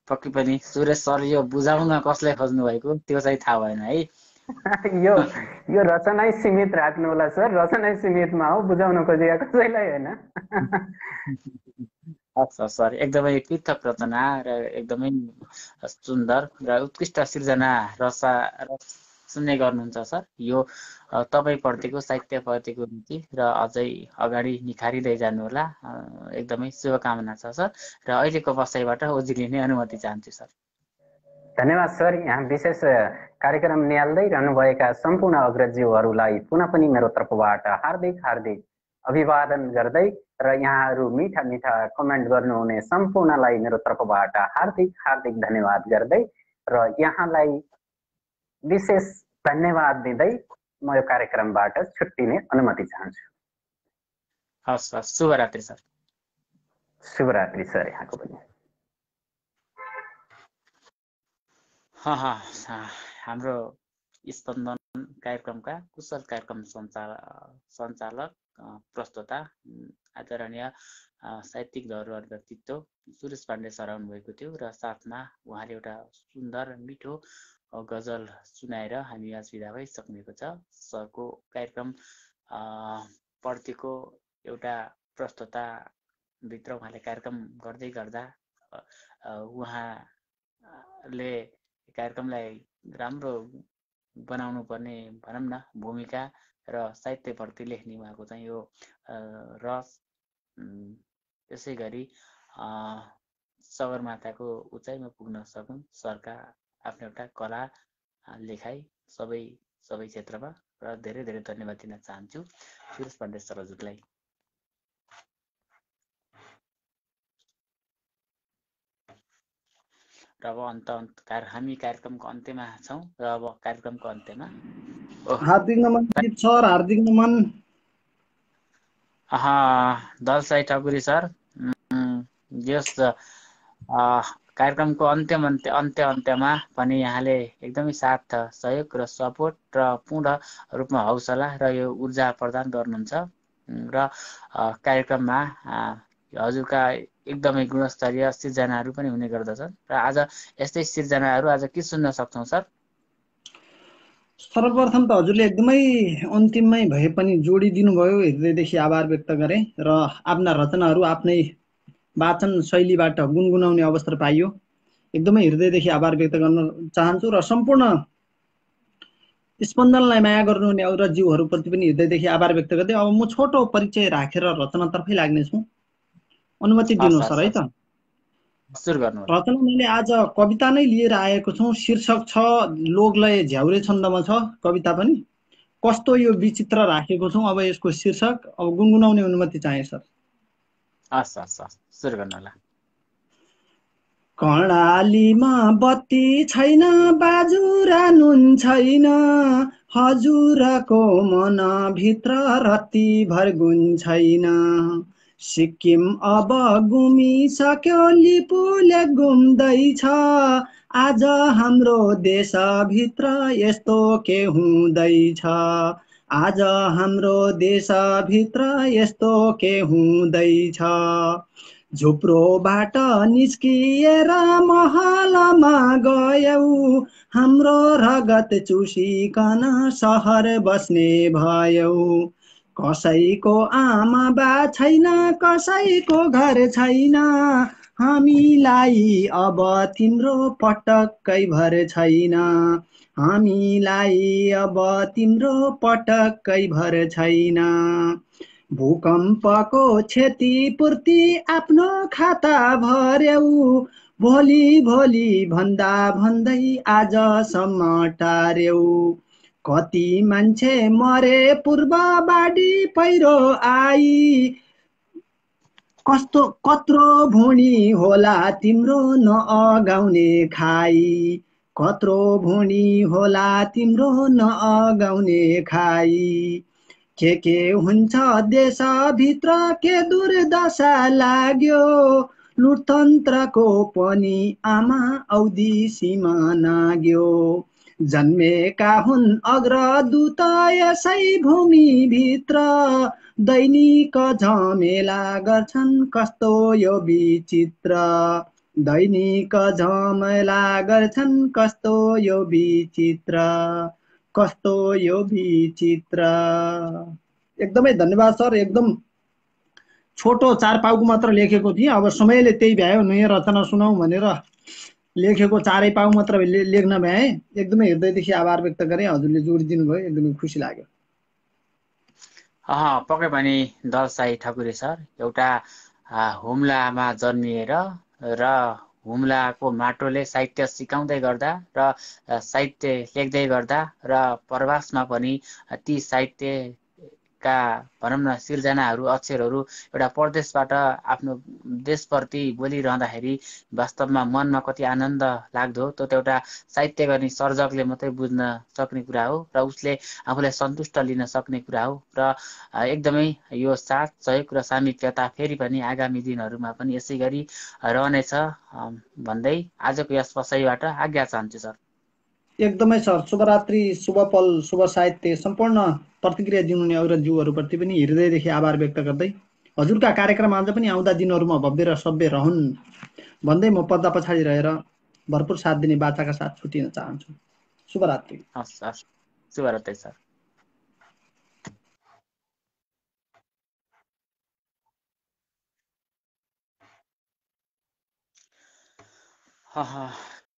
पक्कै पनि सुरेश सर यो बुझाउन कसलाई खोज्नु भएको त्यो चाहिँ थाहा भएन है। यो रचनाै सीमित राख्नु होला सर, रचनाै सीमितमा हो, बुझाउन खोजेको कसैलाई होइन। अच्छा सर, एकदमै पृथक रचना र एकदमै सुन्दर र उत्कृष्ट सिर्जना सुन्ने गर्नुहुन्छ सर। यो तपाईँप्रतिको साहित्यप्रतिको रुचि र अझै अगाडि निखारिँदै जानुहोला, एकदमै शुभकामना छ सर। र अहिलेको बसाइबाट ओझिलिने अनुमति चाहन्छु सर। धन्यवाद सर। यहाँ विशेष कार्यक्रम निहाल्दै रहनुभएका सम्पूर्ण अग्रजज्यूहरूलाई पुनः पनि मेरो तर्फबाट हार्दिक अभिवादन गर्दै र यहाँहरू मिठा कमेन्ट गर्नुहुने सम्पूर्णलाई मेरो तर्फबाट हार्दिक धन्यवाद गर्दै र यहाँलाई विशेष धन्यवाद दिँदै म यो कार्यक्रमबाट छुट्टिने अनुमति चाहन्छु। हस्, शुभरात्रि सर। शुभरात्रि सर यहाँको पनि। हाम्रो स्पन्दन कार्यक्रमका कुशल कार्यक्रम सञ्चालक प्रस्तुता आदरणीय साहित्यिक धरोहर व्यक्तित्व सुरेश पाण्डे सर आउनुभएको थियो र साथमा उहाँले एउटा सुन्दर मिठो गजल सुनाएर हामी आज बिदा भइसक्नेको छ। सरको कार्यक्रम प्रतिको एउटा प्रस्तुताभित्र उहाँले कार्यक्रम गर्दै गर्दा उहाँले कार्यक्रमलाई राम्रो बनाउनु पर्ने भनौँ न भूमिका र साहित्यप्रति लेख्ने उहाँको चाहिँ यो रस, त्यसै गरी सगरमाथाको उचाइमा पुग्न सकुन् सरका आफ्नो एउटा कला लेखाइ सबै क्षेत्रमा। र धेरै धेरै धन्यवाद दिन चाहन्छु सुरेश पाण्डे सर हजुरलाई। र अब हामी कार्यक्रमको अन्त्यमा छौँ र अब कार्यक्रमको अन्त्यमा हार्दिक नमन सर, हार्दिक नमन। दलसाई ठकुरी सर, यस कार्यक्रमको अन्त्यमा पनि यहाँले एकदमै साथ, सहयोग र सपोर्ट र पूर्ण रूपमा हौसला र यो ऊर्जा प्रदान गर्नुहुन्छ र कार्यक्रममा हजुरका एकदमै गुणस्तरीय सिर्जनाहरू पनि हुने गर्दछन्। र आज यस्तै सिर्जनाहरू आज के सुन्न सक्छौँ सर? सर्वप्रथम त हजुरले एकदमै अन्तिममै भए पनि जोडिदिनु भयो, हृदयदेखि आभार व्यक्त गरे र आफ्ना रचनाहरू आफ्नै वाचन शैलीबाट गुनगुनाउने अवसर पाइयो। एकदमै हृदयदेखि आभार व्यक्त गर्न चाहन्छु र सम्पूर्ण स्पन्दनलाई माया गर्नुहुने अरू जीवहरूप्रति पनि हृदयदेखि आभार व्यक्त गर्दै अब म छोटो परिचय राखेर रचनातर्फै लाग्नेछु। अनुमति दिनुहोस् सर है त। रचना मैले आज कविता नै लिएर आएको छु। शीर्षक छ लोकलय झ्याउरे छन्दमा छ कविता पनि। कस्तो यो विचित्र राखेको छु। अब यसको शीर्षक अब गुनगुनाउने अनुमति चाहे सर। सुरु गर्नु होला। कर्णालीमा बत्ती छैन, बाजुरा नुन छैन, हजुरको मनभित्र रत्ती भर गुण छैन। सिक्किम अब गुमिसक्यो, लिपुले गुम्दैछ, आज हाम्रो देशभित्र यस्तो के हुँदैछ, आज हाम्रो देशभित्र यस्तो के हुँदैछ। झुप्रोबाट निस्किएर महलमा गयौ, हाम्रो रगत चुसिकन सहर बस्ने भयौ। कसैको आमा बा छैन, कसैको घर छैन, हामीलाई अब तिम्रो पटक्कै भर छैन, हामीलाई अब तिम्रो पटक्कै भर छैन। भूकम्पको क्षतिपूर्ति आफ्नो खाता भर्यौ, भोलि भोलि भन्दा भन्दै आजसम्म टार्यौ। कति मान्छे मरे पूर्व बाढी पहिरो आई, कत्रो भुँडी होला तिम्रो नअगाउने खाई, कत्रो भुँडी होला तिम्रो नअगाउने खाई। के हुन्छ देशभित्र के दुर्दशा लाग्यो, लुटतन्त्रको पनि आमा औधी सीमा नाग्यो। जन्मेका हुन् अग्रदूत यसै भूमिभित्र, दैनिक झमेला गर्छन् कस्तो यो विचित्र, दैनिक झमेला गर्छन् कस्तो यो विचित्र, कस्तो यो विचित्र। एकदमै धन्यवाद सर। एकदम छोटो 4 पाउको मात्र लेखेको थिएँ। अब समयले त्यही भ्यायो, नयाँ रचना सुनाऊ भनेर लेखेको 4 पाउ मात्र लेख्न भ्याएँ। एकदमै हृदयदेखि आभार व्यक्त गरेँ। हजुरले जोडिदिनु भयो, एकदमै खुसी लाग्यो। पक्कै पनि दलसाई ठकुरी सर एउटा हुम्लामा जन्मिएर र हुम्लाको माटोले साहित्य सिकाउँदै गर्दा र साहित्य लेख्दै गर्दा र प्रवासमा पनि ती साहित्यका भनौँ न सिर्जनाहरू, अक्षरहरू एउटा प्रदेशबाट आफ्नो देशप्रति बोलिरहँदाखेरि वास्तवमा मनमा कति आनन्द लाग्दो, त्यो त एउटा साहित्य गर्ने सर्जकले मात्रै बुझ्न सक्ने कुरा हो र उसले आफूलाई सन्तुष्ट लिन सक्ने कुरा हो। र एकदमै यो साथ सहयोग र सामिप्यता फेरि पनि आगामी दिनहरूमा पनि यसै गरी रहनेछ भन्दै आजको यस बसाइबाट आज्ञा चाहन्छु सर। एकदमै सर। शुभरात्रि, शुभ पल, शुभ साहित्य। सम्पूर्ण प्रतिक्रिया दिनुहुने अग्रजूहरूप्रति पनि हृदयदेखि आभार व्यक्त गर्दै हजुरका कार्यक्रम आज पनि आउँदा दिनहरूमा भव्य र सभ्य रहन् भन्दै म पर्दा पछाडि रहेर भरपुर साथ दिने बाचाका साथ छुटिन चाहन्छु। शुभरात्रि। हस् हस्, शुभरात्रि सर।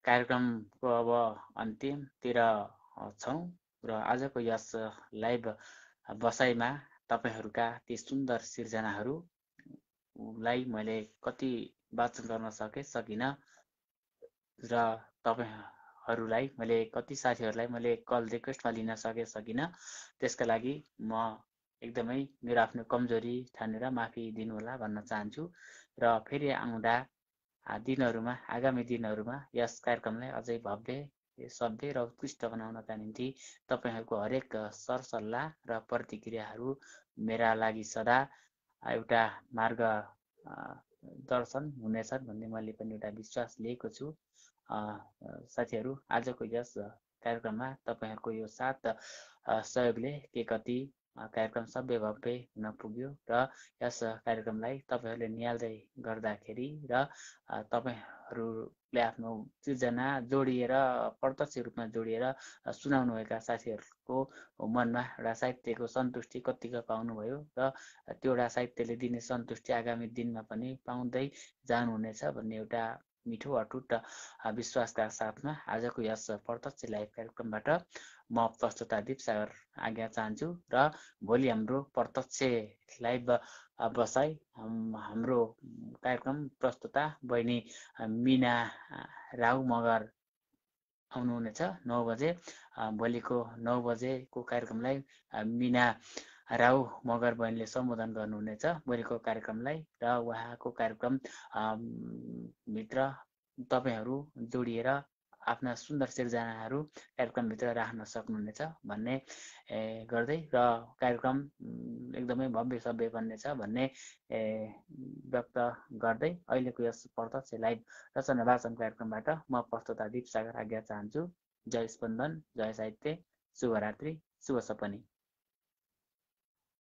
कार्यक्रमको अब अन्तिमतिर छौँ र आजको यस लाइभ बसाइमा तपाईँहरूका ती सुन्दर सिर्जनाहरूलाई मैले कति वाचन गर्न सकिनँ र तपाईँहरूलाई मैले कति साथीहरूलाई मैले कल रिक्वेस्टमा लिन सकिनँ। त्यसका लागि म एकदमै मेरो आफ्नो कमजोरी ठानेर माफी दिनुहोला भन्न चाहन्छु र फेरि आउँदा दिनहरूमा आगामी दिनहरूमा यस कार्यक्रमलाई अझै भव्य सभ्य र उत्कृष्ट बनाउनका निम्ति तपाईँहरूको हरेक सरसल्लाह र प्रतिक्रियाहरू मेरा लागि सदा एउटा मार्ग दर्शन हुनेछन् भन्ने मैले पनि एउटा विश्वास लिएको छु। साथीहरू, आजको यस कार्यक्रममा तपाईँहरूको यो साथ सहयोगले के कति कार्यक्रम सभ्य भव्य हुन पुग्यो र यस कार्यक्रमलाई तपाईँहरूले निहाल्दै गर्दाखेरि र तपाईँहरूले आफ्नो सृजना जोडिएर प्रत्यक्ष रूपमा जोडिएर सुनाउनुभएका साथीहरूको मनमा एउटा साहित्यको सन्तुष्टि कतिको पाउनुभयो र त्यो एउटा साहित्यले दिने सन्तुष्टि आगामी दिनमा पनि पाउँदै जानुहुनेछ भन्ने एउटा मिठो अटुट विश्वासका साथमा आजको यस प्रत्यक्ष लाइभ कार्यक्रमबाट म प्रस्तुता दीप सागर आज्ञा चाहन्छु र भोलि हाम्रो प्रत्यक्ष लाइभ बसाइ हाम्रो कार्यक्रम प्रस्तुता बहिनी मिना राउ मगर आउनुहुनेछ 9 बजे। भोलिको 9 बजेको कार्यक्रमलाई मिना राउ मगर बहिनीले सम्बोधन गर्नुहुनेछ भोलिको कार्यक्रमलाई र उहाँको कार्यक्रम भित्र तपाईहरू जोडिएर आफ्ना सुन्दर सिर्जनाहरू कार्यक्रमभित्र राख्न सक्नुहुनेछ भन्ने गर्दै र कार्यक्रम एकदमै भव्य सभ्य बन्नेछ भन्ने व्यक्त गर्दै अहिलेको यस प्रत्यक्ष लाइभ रचना वाचन कार्यक्रमबाट म प्रस्तुता दीप सागर आज्ञा चाहन्छु। जय स्पन्दन, जय साहित्य, शुभरात्रि, शुभ सपनी।